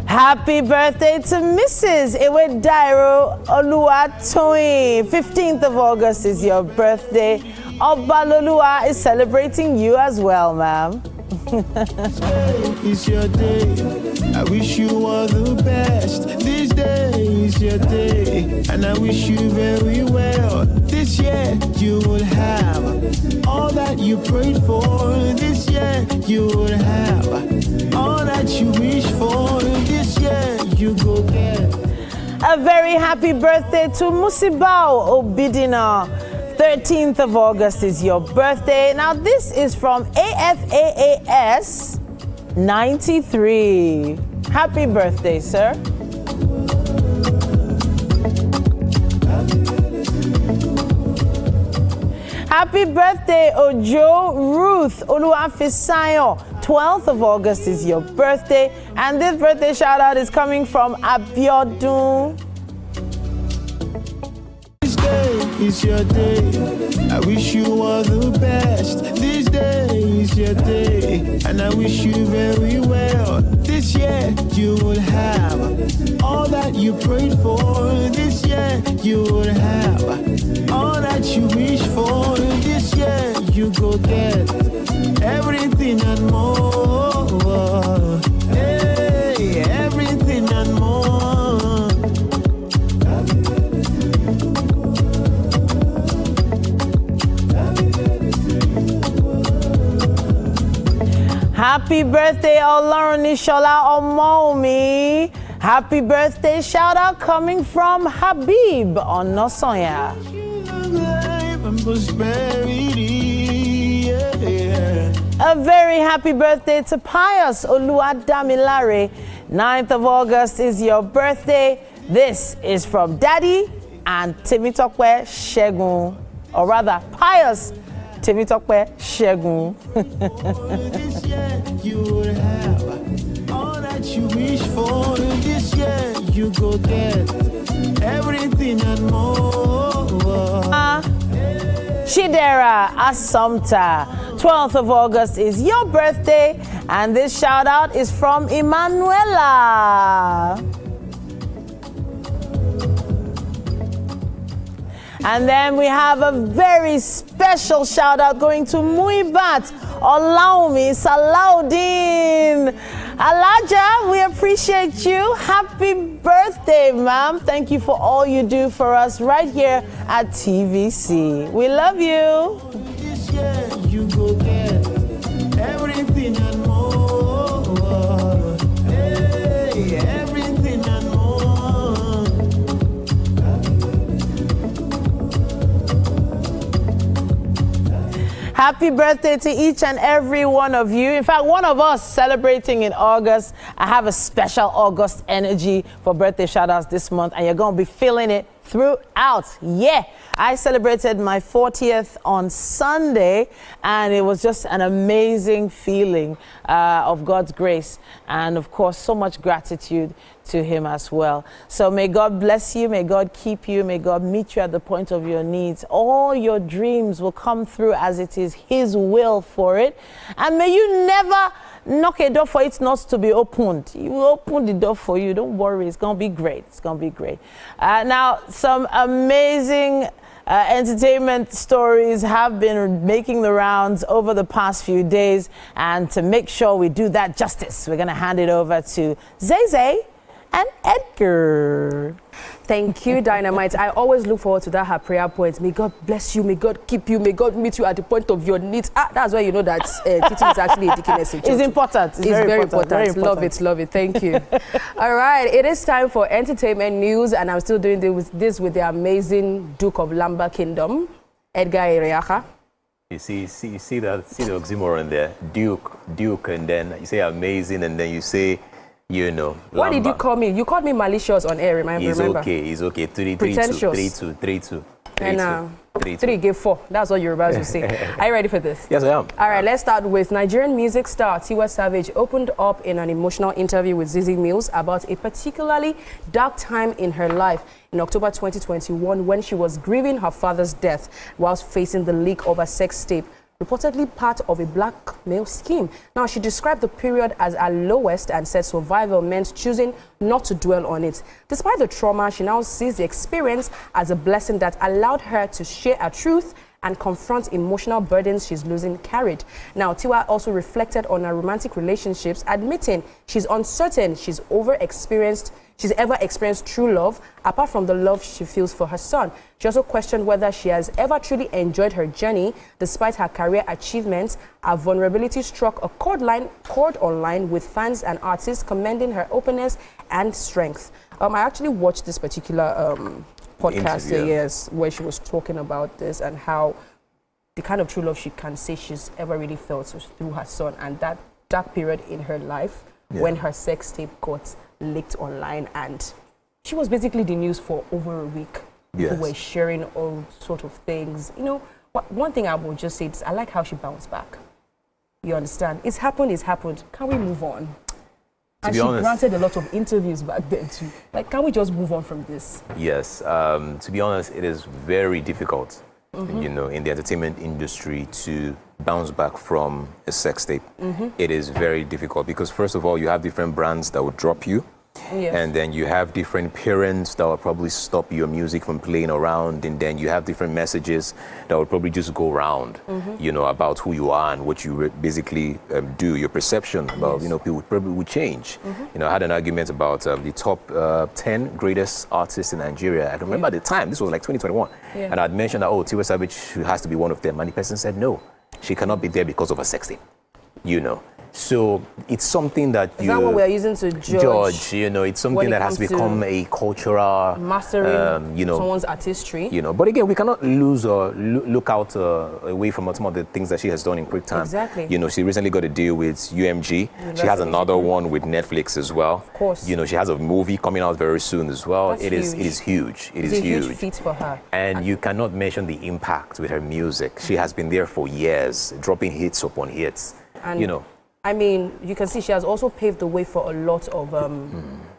Happy birthday to Mrs. Ewedairo Oluwatoyin. 15th of August is your birthday. Obaloluwa is celebrating you as well, ma'am. It's your day. I wish you all the best. This day is your day, and I wish you very well. This year you will have all that you prayed for. This year you will have all that you wish for. This year you go get. A very happy birthday to Musibao Obidina. 13th of August is your birthday. Now this is from AFAAS 93. Happy birthday, sir. Happy birthday, Ojo Ruth Oluwafisayo. 12th of August is your birthday, and this birthday shout out is coming from Abiodun. This day is your day. I wish you all the best. This day is your day, and I wish you very well. This year you will have all that you prayed for. This year you will have all that you wish for. This year you go get everything and more. Hey, everything and more. Happy birthday, Olarunishola Omomi. Happy birthday shout out coming from Habib on Nosoya. A very happy birthday to Pius Oluwadamilare. 9th of August is your birthday. This is from Daddy and Temitokwe Shegun. Or rather, Pius Temitokwe Shegun. This year you will have all that you wish for. This year you go get everything and more. Chidera Assumpta. 12th of August is your birthday, and this shout out is from Emanuela. And then we have a very special shout out going to Muibat Olaumi Salaudin. Alaja, we appreciate you. Happy birthday, ma'am. Thank you for all you do for us right here at TVC. We love you. This year you go get Happy birthday to each and every one of you. In fact, one of us celebrating in August. I have a special August energy for birthday shout-outs this month, and you're going to be feeling it throughout. Yeah, I celebrated my 40th on Sunday, and it was just an amazing feeling of God's grace, and of course so much gratitude to him as well. So may God bless you, may God keep you, may God meet you at the point of your needs. All your dreams will come through as it is his will for it, and may you never knock a door for it not to be opened. He will open the door for you. Don't worry. It's going to be great. It's going to be great. Now, some amazing entertainment stories have been making the rounds over the past few days. And to make sure we do that justice, we're going to hand it over to Zay and Edgar. Thank you, Dynamite. I always look forward to that her prayer point. May God bless you, may God keep you, may God meet you at the point of your needs. That's where you know that teaching is actually a deaconess in church. It's important. It's very important. Very important. Love it. Thank you. All right, it is time for entertainment news, and I'm still doing this with the amazing Duke of Lamba Kingdom, Edgar Iriacha. You see the oxymoron there, Duke, and then you say amazing, and then you say, you know, what did you call me? You called me malicious on air, remember? He's okay. 3-2. And 3 gave 4. That's what Yorubas will say. Are you ready for this? Yes, I am. All right, let's start with Nigerian music star Tiwa Savage opened up in an emotional interview with Zizi Mills about a particularly dark time in her life in October 2021 when she was grieving her father's death whilst facing the leak of a sex tape, reportedly part of a blackmail scheme. Now, she described the period as her lowest and said survival meant choosing not to dwell on it. Despite the trauma, she now sees the experience as a blessing that allowed her to share her truth and confront emotional burdens she's losing carried. Now, Tiwa also reflected on her romantic relationships, admitting she's uncertain she's ever experienced true love, apart from the love she feels for her son. She also questioned whether she has ever truly enjoyed her journey. Despite her career achievements, her vulnerability struck a chord online with fans and artists commending her openness and strength. I actually watched this particular podcast, yes, where she was talking about this and how the kind of true love she can say she's ever really felt was through her son, and that dark period in her life when her sex tape got leaked online, and she was basically the news for over a week. Yes. People were sharing all sort of things. You know, one thing I will just say is I like how she bounced back. You understand? It's happened. Can we move on? And she granted a lot of interviews back then too. Like, can we just move on from this? Yes. To be honest, it is very difficult, you know, in the entertainment industry to bounce back from a sex tape. It is very difficult because, first of all, you have different brands that will drop you. Yes. And then you have different parents that will probably stop your music from playing around, and then you have different messages that will probably just go around, you know, about who you are and what you basically do. Your perception about, you know, people probably would change. You know, I had an argument about the top 10 greatest artists in Nigeria. I can remember at the time, this was like 2021, and I'd mentioned that, oh, Tiwa Savage has to be one of them, and the person said no, she cannot be there because of a sex tape, you know. So it's something that Is that what we're using to judge? You know, it's something that has become a cultural mastering, you know, someone's artistry. You know, but again, we cannot lose or look out away from some of the things that she has done in quick time. Exactly. You know, she recently got a deal with UMG. She has another one with Netflix as well. Of course. You know, she has a movie coming out very soon as well. It is huge. It is a huge feat for her. And you cannot mention the impact with her music. She has been there for years, dropping hits upon hits. And you know. I mean, you can see she has also paved the way for a lot of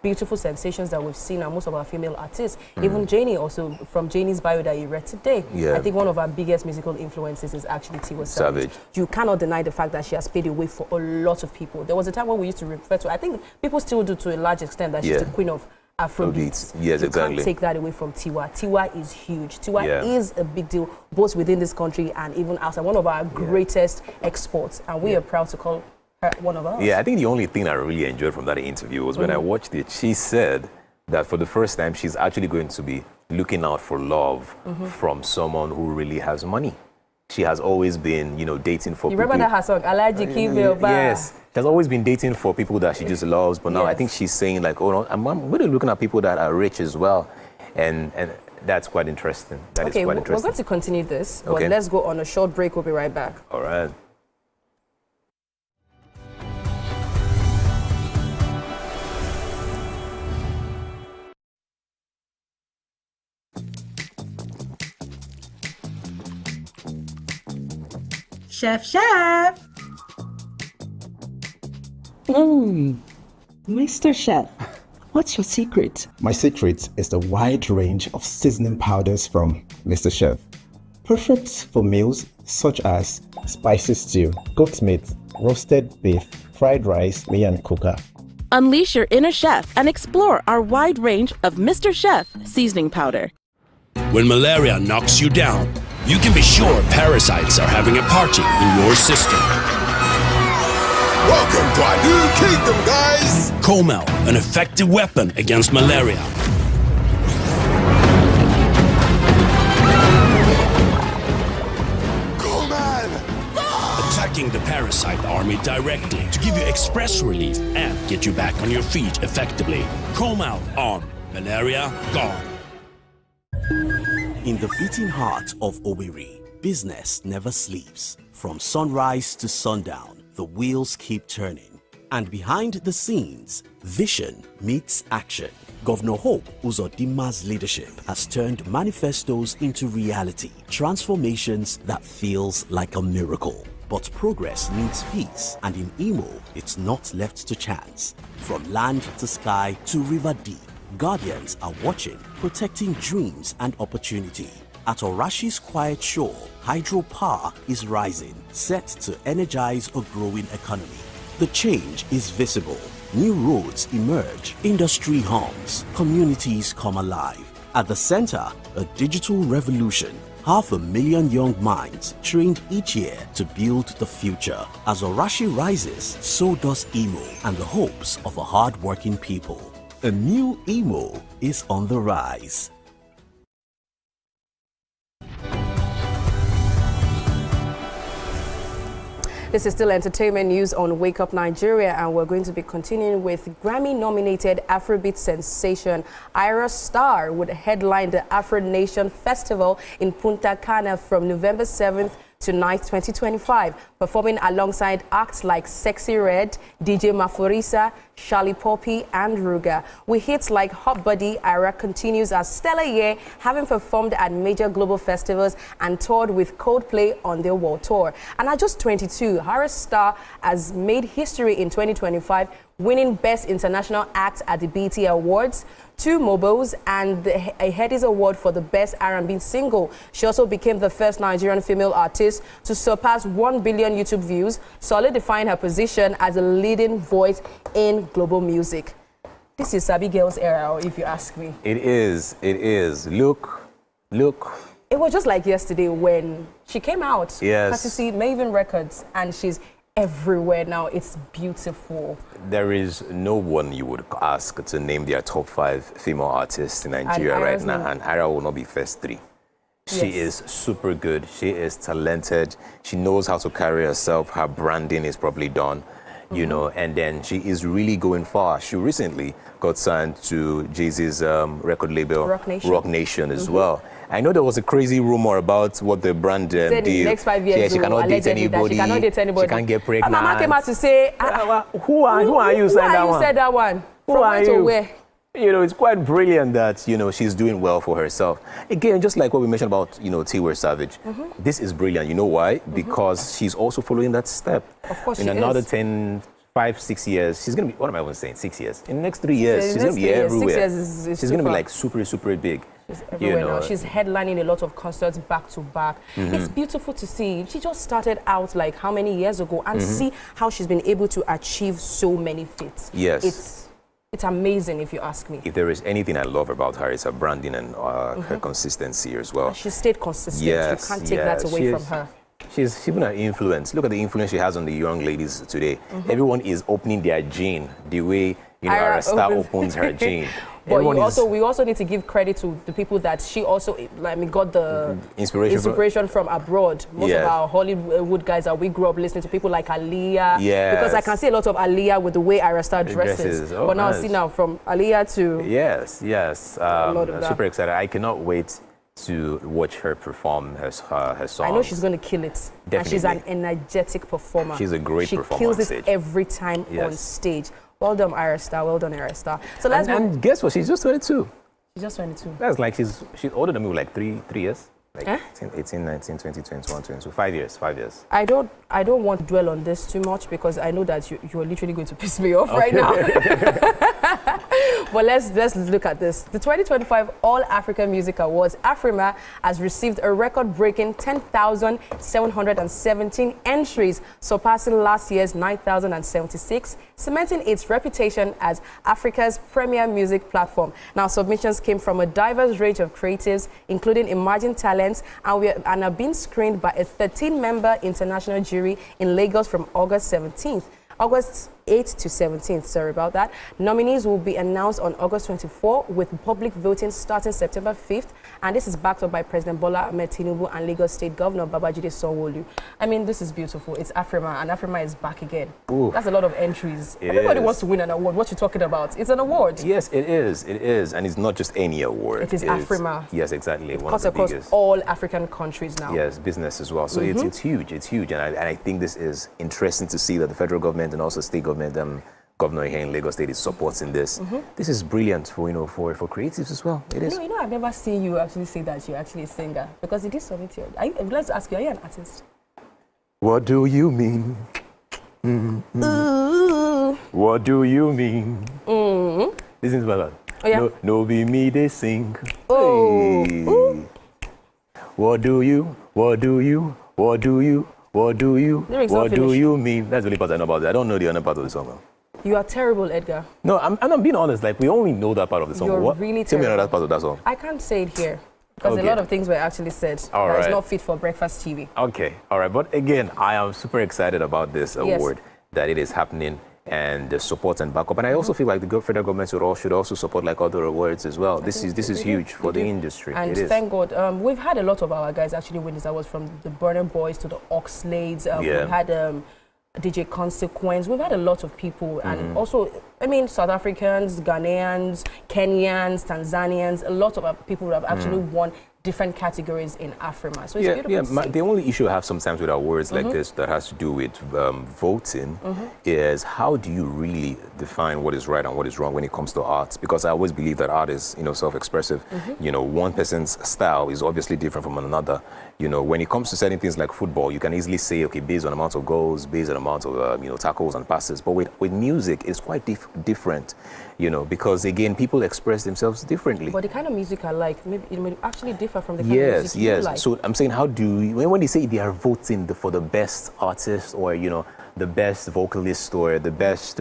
beautiful sensations that we've seen, and most of our female artists. Even Janie, also from Janie's bio that you read today. Yeah. I think one of our biggest musical influences is actually Tiwa Savage. You cannot deny the fact that she has paved the way for a lot of people. There was a time when we used to refer to, I think people still do to a large extent, that she's the queen of Afrobeats. Yes, exactly. You can't take that away from Tiwa. Tiwa is huge. Tiwa is a big deal, both within this country and even outside. One of our greatest exports, and we are proud to call one of us. Yeah, I think the only thing I really enjoyed from that interview was when I watched it, she said that for the first time, she's actually going to be looking out for love from someone who really has money. She has always been, you know, dating for people. You remember that her song, Alaji Kivel? Yes. She has always been dating for people that she just loves, but now I think she's saying like, oh no, I'm really looking at people that are rich as well. And That's quite interesting. That is quite interesting. We're going to continue this, but Okay. let's go on a short break. We'll be right back. All right. Chef! Mr. Chef, what's your secret? My secret is the wide range of seasoning powders from Mr. Chef. Perfect for meals such as spicy stew, goat meat, roasted beef, fried rice, and coca. Unleash your inner chef and explore our wide range of Mr. Chef seasoning powder. When malaria knocks you down, you can be sure parasites are having a party in your system. Welcome to our new kingdom, guys! Comel, an effective weapon against malaria. Attacking the parasite army directly to give you express relief and get you back on your feet effectively. Comel on. Malaria gone. In the beating heart of Owerri, business never sleeps. From sunrise to sundown, the wheels keep turning. And behind the scenes, vision meets action. Governor Hope Uzodima's leadership has turned manifestos into reality, transformations that feels like a miracle. But progress needs peace, and in Imo, it's not left to chance. From land to sky to river deep, Guardians are watching, protecting dreams and opportunity. At Orashi's quiet shore, hydropower is rising, set to energize a growing economy. The change is visible. New roads emerge, industry hums, communities come alive. At the center, a digital revolution. 500,000 young minds trained each year to build the future. As Orashi rises, so does Imo and the hopes of a hard-working people. A new Imo is on the rise. This is still entertainment news on Wake Up Nigeria, and we're going to be continuing with Grammy-nominated Afrobeat sensation Ira Star would headline the Afro Nation Festival in Punta Cana from November 7th to 9th, 2025, performing alongside acts like Sexy Red, DJ Maforisa, Charlie Poppy, and Ruga. With hits like Hot Body, Ira continues a stellar year, having performed at major global festivals and toured with Coldplay on their world tour. And at just 22, Ira Star has made history in 2025, winning Best International Act at the BET Awards, 2 Mobos, and a Headies Award for the Best R&B Single. She also became the first Nigerian female artist to surpass 1 billion YouTube views, solidifying her position as a leading voice in global music. This is Sabi Girl's era, if you ask me. It is. It is. Look. It was just like yesterday when she came out. Yes. Courtesy Maven Records, and she's everywhere now. It's beautiful. There is no one you would ask to name their top 5 female artists in Nigeria right now, and Ira will not be first 3. She is super good. She is talented. She knows how to carry herself. Her branding is probably done, you know, and then she is really going far. She recently got signed to Jay-Z's record label, Rock Nation as well. I know there was a crazy rumor about what the brand said in the next 5 years, she cannot date anybody. She cannot date anybody. She can't get pregnant. Mama came out to say, who are you saying that one? Who said that one? Who From are where to you? where? You know, it's quite brilliant that, you know, she's doing well for herself. Again, just like what we mentioned about, you know, Tiwa Savage. This is brilliant. You know why? Because she's also following that step. Of course in she another is. 10, 5, 6 years, she's going to be, what am I even saying? 6 years. In the next 3 years, she's going to be everywhere. 6 years is she's going to be like super big. She's everywhere now. She's headlining a lot of concerts back to back. It's beautiful to see. She just started out like how many years ago, and see how she's been able to achieve so many feats. Yes. It's amazing, if you ask me. If there is anything I love about her, it's her branding and her consistency as well. She stayed consistent. Yes, you can't take that away from her. She's even her influence. Look at the influence she has on the young ladies today. Everyone is opening their gene the way, you know, Ira Star opens her gene. But we also need to give credit to the people that she also got the inspiration from abroad. Most of our Hollywood guys that we grew up listening to, people like Aaliyah. Yes. Because I can see a lot of Aaliyah with the way Ira Star dresses. Oh, but now nice. see now from Aaliyah to super excited. I cannot wait to watch her perform her songs. I know she's going to kill it. Definitely. And she's an energetic performer. She's a great performer. She kills on stage. it every time on stage. Well done, Ira Star. Well done, Ira Star. So and guess what? She's just 22. She's just 22. That's like she's older than me with like three years. Like 18, 19, 20, 21, 22. 5 years. I don't want to dwell on this too much because I know that you're literally going to piss me off right now. But let's look at this. The 2025 All African Music Awards, AFRIMA, has received a record-breaking 10,717 entries, surpassing last year's 9,076, cementing its reputation as Africa's premier music platform. Now, submissions came from a diverse range of creatives, including emerging talents, and are being screened by a 13-member international jury in Lagos from August 8th to 17th, sorry about that. Nominees will be announced on August 24 with public voting starting September 5th, and this is backed up by President Bola Ahmed Tinubu and Lagos State Governor Babajide Sanwo-Olu. I mean, this is beautiful. It's AFRIMA, and AFRIMA is back again. Ooh. That's a lot of entries. Everybody wants to win an award. What you talking about? It's an award. Yes, it is. It is, and it's not just any award. It is AFRIMA. Yes, exactly. It cuts across all African countries now. Yes, business as well. So it's huge. It's huge, and I think this is interesting to see that the federal government and also state government, governor here in Lagos State is supporting this. This is brilliant for for creatives as well. It is. You know, I've never seen you actually say that you're actually a singer because it is submit here. Let's ask you, are you an artist? What do you mean? Ooh. What do you mean? Listen to my lad. Oh, yeah? No be me they sing. Oh. Hey. What do you mean? That's the only part I know about it. I don't know the other part of the song. You are terrible, Edgar. No, I'm being honest. Like, we only know that part of the song. You're what? really Tell me terrible. another part of that song. I can't say it here because a lot of things were actually said. All that right. is not fit for breakfast TV. Okay, all right. But again, I am super excited about this award, that it is happening, and the support and backup. And I also feel like the federal government should also support like other awards as well. This is huge for the industry. And thank God, we've had a lot of our guys actually win this awards, from the Burning Boys to the Oxlades. We've had DJ Consequence. We've had a lot of people, and also, I mean, South Africans, Ghanaians, Kenyans, Tanzanians. A lot of people who have actually won different categories in AFRIMA. So it's beautiful to see. The only issue I have sometimes with awards like this that has to do with voting is, how do you really define what is right and what is wrong when it comes to art? Because I always believe that art is, self-expressive. One person's style is obviously different from another. When it comes to certain things like football, you can easily say, okay, based on amount of goals, based on amount of tackles and passes. But with music, it's quite different. Because again, people express themselves differently. But the kind of music I like, maybe it may actually differ from the kind of music you like. So I'm saying, how do you, when they say they are voting for the best artist, or the best vocalist, or the best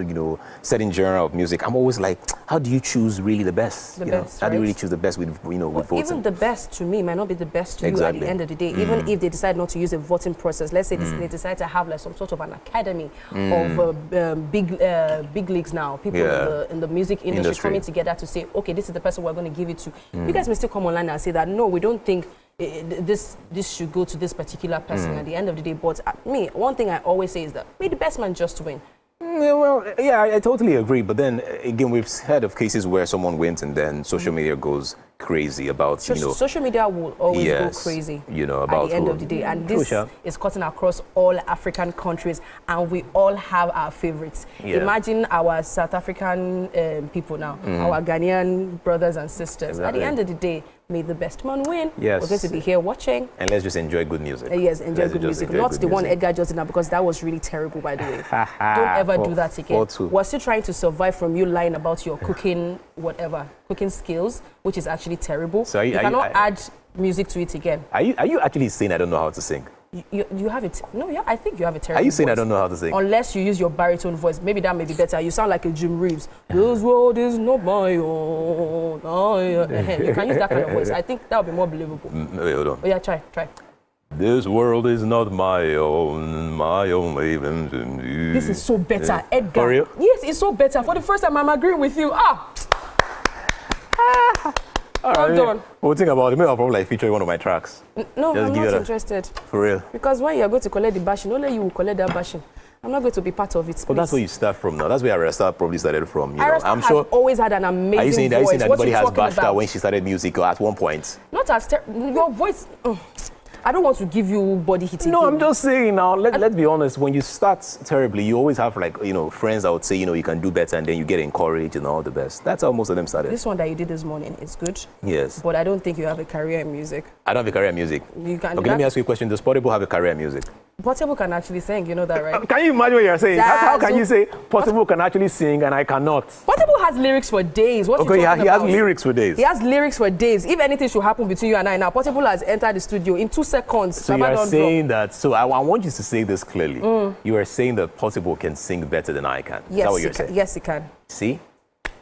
certain genre of music, I'm always like, how do you choose really the best? How do you really choose the best with with voting? Even the best to me might not be the best to you at the end of the day. Even if they decide not to use a voting process, let's say they decide to have like some sort of an academy of big leagues now, people in the music industry coming together to say, okay, this is the person we're going to give it to. You guys may still come online and say that, no, we don't think this should go to this particular person at the end of the day. But one thing I always say is that may the best man just win. I totally agree. But then again, we've heard of cases where someone wins and then social media goes crazy about, social media will always go crazy about at the end of the day. And this is cutting across all African countries, and we all have our favorites. Imagine our South African people now, our Ghanaian brothers and sisters. At the end of the day, may the best man win. We're going to be here watching. And let's just enjoy good music. Enjoy good music. Not the one Edgar just did now, because that was really terrible, by the way. Don't ever do that again. We're still trying to survive from you lying about your cooking, cooking skills, which is actually terrible. So you cannot add music to it again. Are you actually saying I don't know how to sing? You have it. No, I think you have a terrible Are you saying voice. I don't know how to sing? Unless you use your baritone voice. Maybe that may be better. You sound like a Jim Reeves. This world is not my own. You can use that kind of voice. I think that would be more believable. Wait, hold on. Oh, yeah, try. This world is not my own even. This is so better, Edgar. For real? Yes, it's so better. For the first time, I'm agreeing with you. All right. done. We'll think about it. Maybe I'll probably like feature one of my tracks. No, Just I'm give not it interested. For real. Because when you're going to collect the bashing, only you will collect that bashing. I'm not going to be part of it. Well, that's where you start from now. That's where Aresta probably started from. You know, Aresta I'm has sure. always had an amazing Are you saying voice. that What anybody you has talking bashed her about? when she started music or at one point? Not as your voice. I don't want to give you body hitting. No, I'm just saying now, let's be honest, when you start terribly, you always have like, you know, friends that would say, you know, you can do better, and then you get encouraged and all the best. That's how most of them started. This one that you did this morning is good. Yes. But I don't think you have a career in music. I don't have a career in music. You can. Okay, let me ask you a question. Does Portable have a career in music? Portable can actually sing, you know that, right? Can you imagine what you're saying? How can you say Portable can actually sing and I cannot? Portable has lyrics for days. What Okay, you talking he has about? lyrics for days. He has lyrics for days. If anything should happen between you and I now, Portable has entered the studio in 2 seconds. So you are saying that, so I want you to say this clearly. You are saying that Portable can sing better than I can. Yes, Is that what you're saying? Yes, he can. See?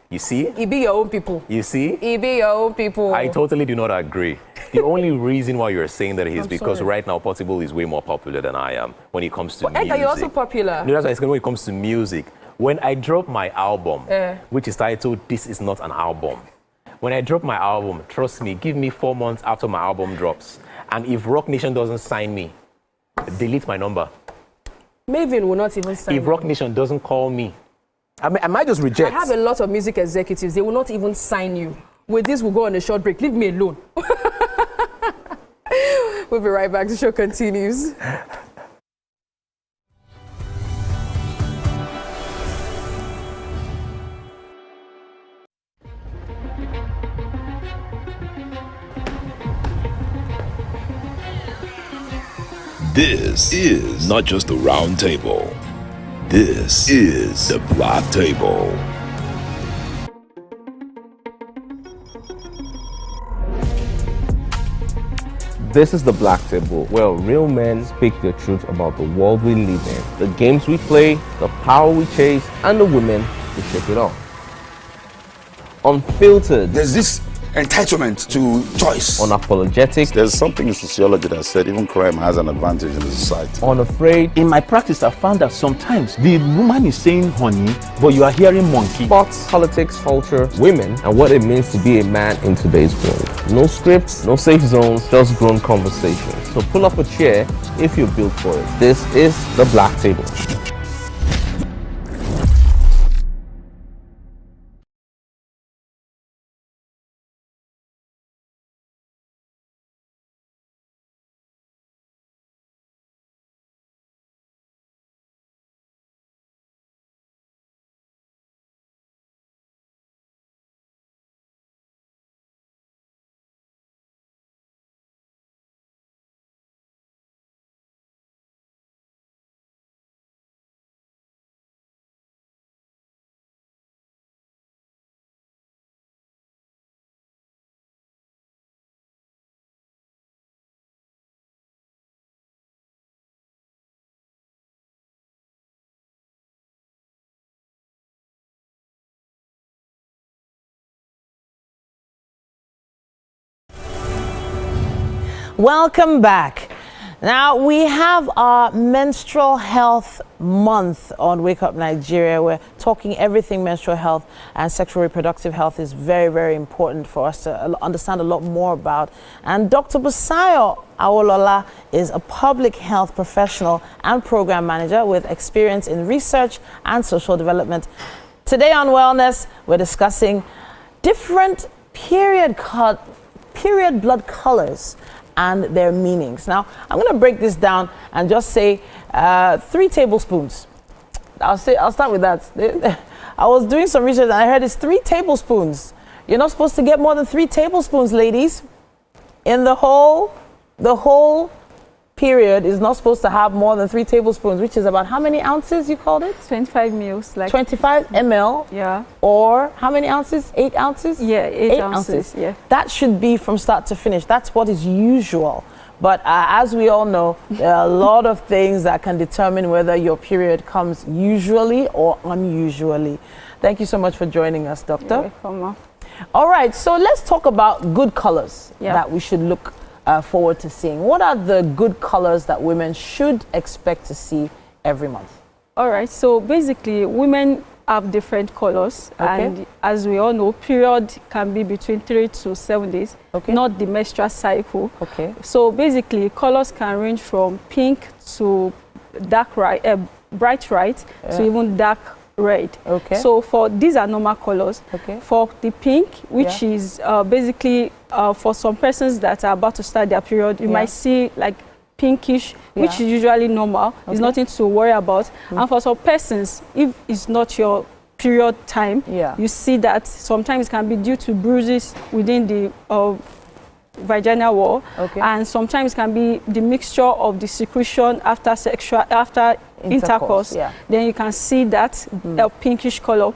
You see? It be your own people. You see? It be your own people. I totally do not agree. The only reason why you're saying that is I'm because sorry. right now Portable is way more popular than I am when it comes to music. Edgar, you're also popular. No, that's why it's when it comes to music. When I drop my album, which is titled This Is Not an Album, when I drop my album, trust me, give me 4 months after my album drops. And if Rock Nation doesn't sign me, delete my number. Maven will not even sign If Rock Nation doesn't call me, I might just reject. I have a lot of music executives. They will not even sign you. With this, we'll go on a short break. Leave me alone. We'll be right back. The show continues. This is not just a round table. This is the Black Table. This is the Black Table, where real men speak the truth about the world we live in, the games we play, the power we chase, and the women who shake it off. Unfiltered. There's this entitlement to choice. Unapologetic. There's something in sociology that said even crime has an advantage in the society. Unafraid. In my practice, I found that sometimes the woman is saying honey, but you are hearing monkey. Sports, politics, culture, women, and what it means to be a man in today's world. No scripts, no safe zones, just grown conversations. So pull up a chair if you're built for it. This is the Black Table. Welcome back. Now we have our menstrual health month on Wake Up Nigeria. We're talking everything menstrual health and sexual reproductive health is very, very important for us to understand a lot more about. And Dr. Busayo Awolola is a public health professional and program manager with experience in research and social development. Today on Wellness, we're discussing different period blood colors and their meanings. Now, I'm going to break this down and just say 3 tablespoons. I'll start with that. I was doing some research and I heard it's 3 tablespoons. You're not supposed to get more than 3 tablespoons, ladies. In the whole period is not supposed to have more than 3 tablespoons, which is about how many ounces you called it? 25 mils. Like 25 ml? Yeah. Or how many ounces? 8 ounces? Yeah, 8 ounces. Yeah. That should be from start to finish. That's what is usual. But as we all know, there are a lot of things that can determine whether your period comes usually or unusually. Thank you so much for joining us, Doctor. You're welcome. All right, so let's talk about good colors that we should look forward to seeing. What are the good colors that women should expect to see every month? All right, so basically women have different colors, Okay. and as we all know, period can be between 3 to 7 days, Okay. not the menstrual cycle. Okay. So basically, colors can range from pink to dark bright white to even dark red. Okay. So for these are normal colors. Okay. For the pink, which is basically for some persons that are about to start their period, you might see like pinkish, which is usually normal. It's nothing to worry about. And for some persons, if it's not your period time, you see that sometimes it can be due to bruises within the vaginal wall, and sometimes it can be the mixture of the secretion after intercourse. Then you can see that pinkish color.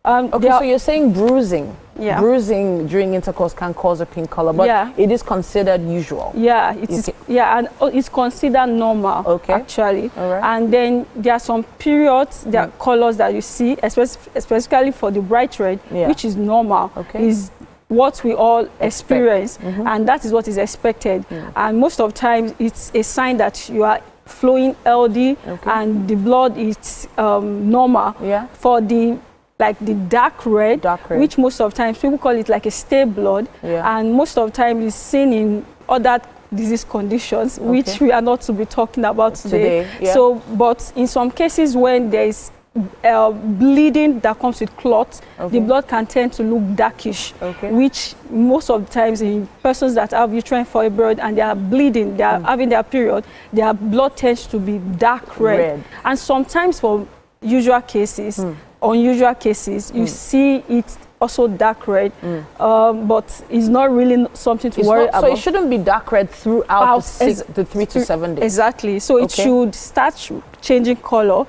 Okay, so you're saying bruising. Yeah. Bruising during intercourse can cause a pink color, but it is considered usual. Yeah, it is. Yeah, and it's considered normal, actually. All right. And then there are some periods, there are colors that you see, especially for the bright red, which is normal, is what we all experience, and that is what is expected. And most of the time, it's a sign that you are flowing healthy, and the blood is normal. For the dark red, which most of the times people call it like a stale blood, and most of the time is seen in other disease conditions, which we are not to be talking about today. So, but in some cases when there is bleeding that comes with clots, the blood can tend to look darkish, which most of the times in persons that have uterine fibroid and they are bleeding, they are having their period, their blood tends to be dark red. And sometimes for usual cases, unusual cases, you see it also dark red, but it's not really something to worry about. So it shouldn't be dark red throughout the 3 to 7 days. Exactly. So it should start changing color.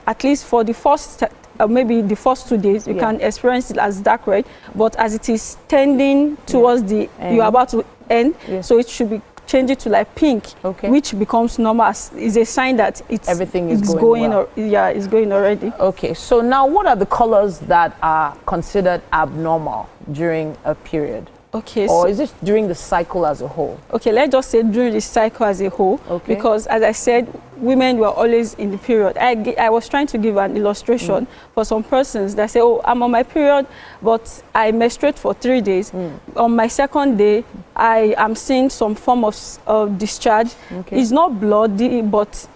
At least for the first, maybe the first 2 days, you can experience it as dark red. But as it is tending towards the you're about to end, so it should be change it to like pink, which becomes normal. Is a sign that everything is going well. It's going already. Okay, so now what are the colors that are considered abnormal during a period? Okay, or is it during the cycle as a whole? Okay, let's just say during the cycle as a whole, because as I said, women were always in the period. I was trying to give an illustration for some persons that say, oh, I'm on my period, but I menstruate for 3 days. On my second day, I am seeing some form of discharge. It's not bloody, but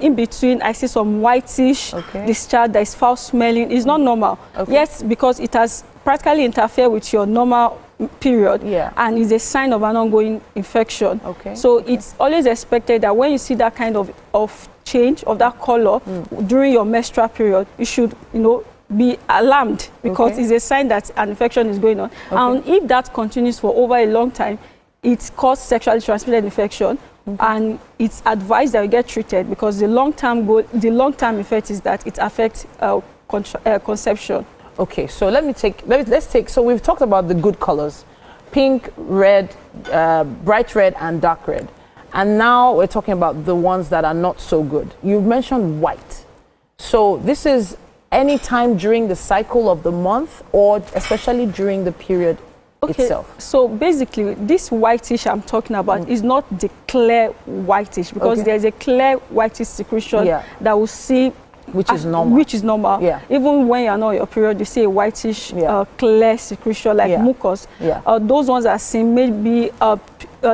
in between, I see some whitish discharge that is foul smelling. It's not normal. Yes, because it has practically interfered with your normal period, and is a sign of an ongoing infection. So it's always expected that when you see that kind of change of that color during your menstrual period, you should, be alarmed, because it's a sign that an infection is going on. And if that continues for over a long time, it causes sexually transmitted infection, and it's advised that you get treated, because the long-term effect is that it affects conception. Okay, so let's take, so we've talked about the good colors, pink, red, bright red, and dark red. And now we're talking about the ones that are not so good. You've mentioned white. So this is any time during the cycle of the month, or especially during the period itself? So basically, this whitish I'm talking about is not the clear whitish, because there's a clear whitish secretion that will see, which is normal. Even when you're not on your period, you see a whitish clear secretion like mucus. Those ones are seen maybe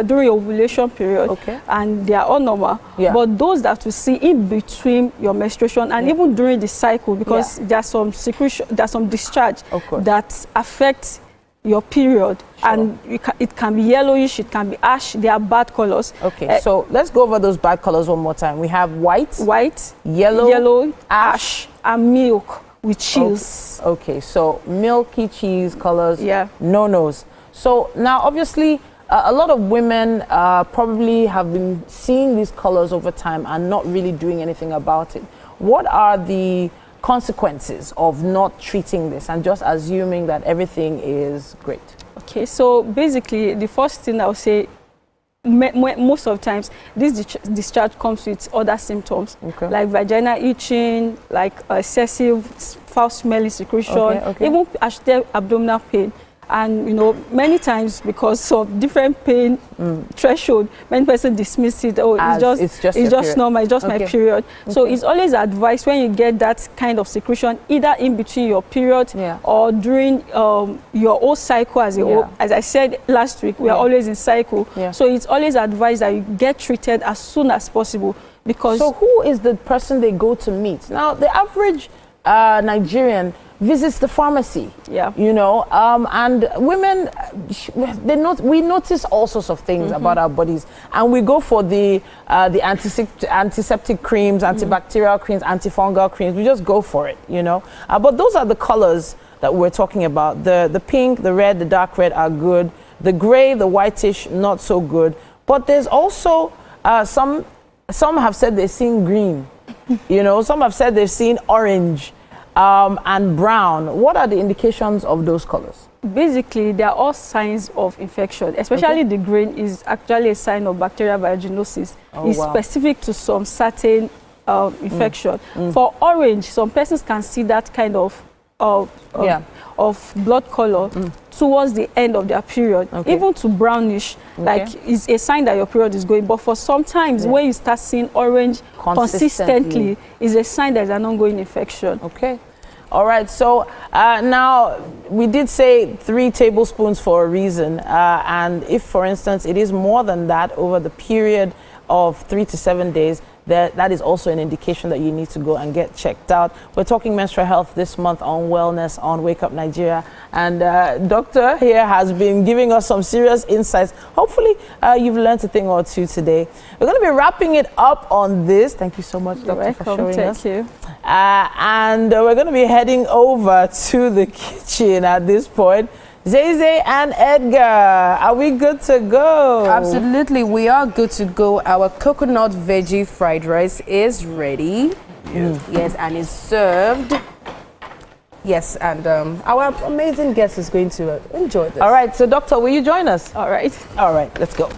during your ovulation period, and they are all normal. But those that you see in between your menstruation and even during the cycle, because there's some secretion, there's some discharge that affects your period, and it can be yellowish, it can be ash. They are bad colors. So let's go over those bad colors one more time. We have white, yellow, ash, and milk with chills. Okay, so milky cheese colors, no-nos. So now obviously a lot of women probably have been seeing these colors over time and not really doing anything about it. What are the consequences of not treating this and just assuming that everything is great? Okay, so basically the first thing I would say, most of the times this discharge comes with other symptoms, like vaginal itching, like excessive foul smelling secretion, even abdominal pain. And you know, many times because of different pain threshold, many persons dismiss it. Oh, it's just normal. It's just my period. So it's always advised when you get that kind of secretion, either in between your period or during your whole cycle. As I said last week, we are always in cycle. So it's always advised that you get treated as soon as possible. Because so who is the person they go to meet? Now, the average Nigerian visits the pharmacy, you know, and women, we notice all sorts of things about our bodies, and we go for the antiseptic creams, antibacterial creams, antifungal creams. We just go for it, you know. But those are the colors that we're talking about. The pink, the red, the dark red are good. The gray, the whitish, not so good. But there's also some have said they've seen green, you know. Some have said they've seen orange. And brown. What are the indications of those colors? Basically, they are all signs of infection. Especially the green is actually a sign of bacterial vaginosis. It's specific to some certain infection. For orange, some persons can see that kind of blood color towards the end of their period, even to brownish, like it's a sign that your period is going. But for sometimes when you start seeing orange consistently, is a sign that there's an ongoing infection. All right, so now we did say 3 tablespoons for a reason, and if, for instance, it is more than that over the period of 3 to 7 days, that is also an indication that you need to go and get checked out. We're talking menstrual health this month on Wellness on Wake Up Nigeria, and Doctor here has been giving us some serious insights. Hopefully you've learned a thing or two today. We're going to be wrapping it up on this. Thank you so much, Doctor, for showing us. Thank you. And we're going to be heading over to the kitchen at this point. Zay and Edgar, are we good to go? Absolutely, we are good to go. Our coconut veggie fried rice is ready. Yes, and is served. Yes, and our amazing guest is going to enjoy this. All right, so Doctor, will you join us? All right. All right, let's go.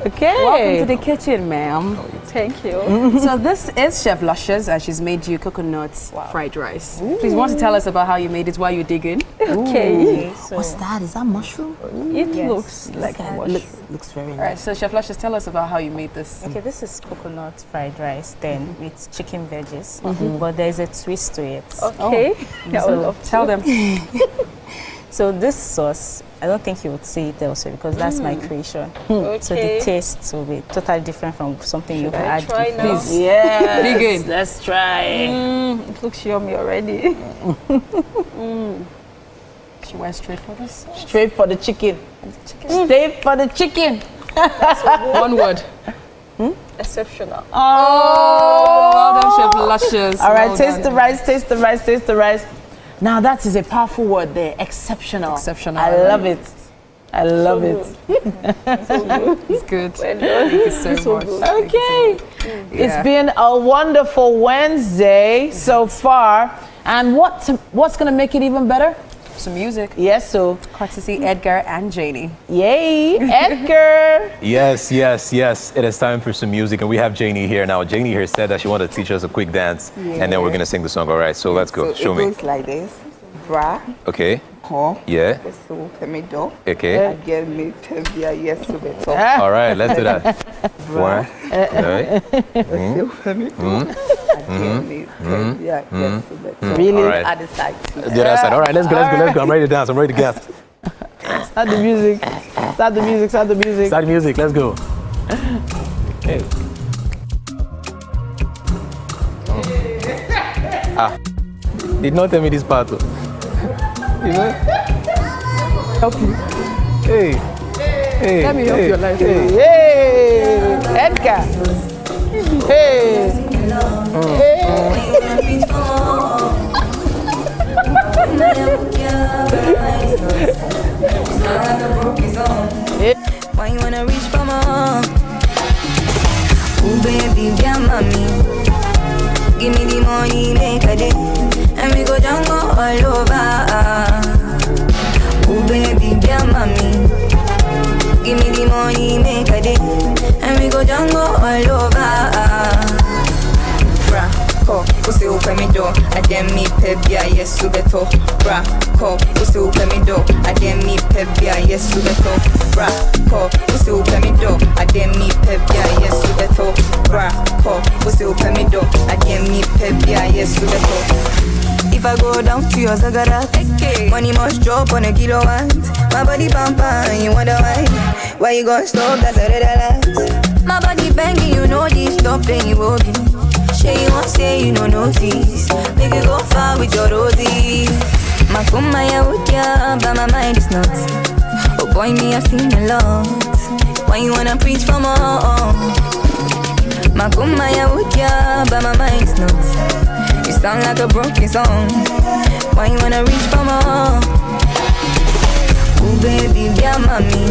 Okay. Welcome to the kitchen, ma'am. Thank you. So this is Chef Luscious, and she's made you coconut fried rice. Please, want to tell us about how you made it while you're digging? Okay. So what's that? Is that mushroom? It looks like a mushroom. Looks very nice. All right, so Chef Luscious, tell us about how you made this. Okay, this is coconut fried rice then with chicken veggies, but there's a twist to it. Okay. So tell them. So this sauce, I don't think you would see it elsewhere because that's my creation. Okay. So the taste will be totally different from something you've had before. Please. Yeah. Be good. Let's try. It looks yummy already. She went straight for this. Straight for the chicken. Straight for the chicken. One word. Exceptional. Oh, well done, Chef Luscious. All right, taste the rice, taste the rice, taste the rice. Now that is a powerful word there, exceptional. Exceptional. I love it. I love it. It's good. Well done. Thank you so much. Okay. It's been a wonderful Wednesday so far. And what's going to make it even better? some music. Yes, so. Courtesy Edgar and Janie. Yay, Edgar! Yes, yes, yes. It is time for some music, and we have Janie here now. Janie here said that she wanted to teach us a quick dance, and then we're gonna sing the song. All right, so let's go. Show me. It goes like this. Bra. Okay. Ho. Yeah. So, do. Okay. Again, me tell yes to be so. All right, let's do that. One. Right. Really? All right. At the side. Do that side. All right, let's go. I'm ready to dance. I'm ready to dance. Start the music. Start the music. Start the music. Start the music. Let's go. Hey. Did not tell me this part. You know? Help you. Hey. Hey. Let me help your life. Hey. Hey. Edgar. Hey. Hey. Why you wanna reach for more? Ooh, baby, yeah, mommy. Give me the money, make a day. And we go jungle all over. Ooh, baby, yeah, mommy. Give me the money, make a day. And we go jungle all over. Bra, ko, pussy open me door. I dem me pebia, yes, to beto. Bra, ko, pussy open me door. I dem me pebia, yes, to beto. Bra, ko, pussy open me door. I dem me pebia, yes, to beto. Bra, ko, pussy open me door. I dem me pebia, yes, to beto. If I go down to your zagarat, money must drop on a kilowatt. My body pampa, and you wonder why. Why you gonna stop? That's a red alert. My body banging, you know this. Stop playing, you will be. Say you won't say you don't notice. Make you go far with your rosy. Makumaya with ya, but my mind is not. Oh boy, me I've seen a lot. Why you wanna preach for more? Makumaya with ya, but my mind is not. You sound like a broken song. Why you wanna reach for more? Ooh, baby, yeah, mommy.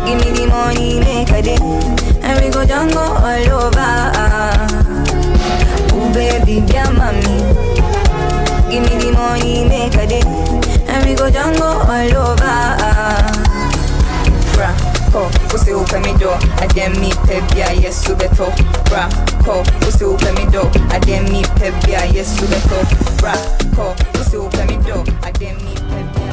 Give me the money, make a day. And we go jungle all over. Ooh, baby, yeah, mommy. Give me the money, make a day. And we go jungle all over. Bra, ko, pussy open me door. I dem me pebia, yes, to beto. Bra, ko, pussy open me door. I dem me pebia, yes, to beto. Bra, ko, pussy open me door. I dem me pebia.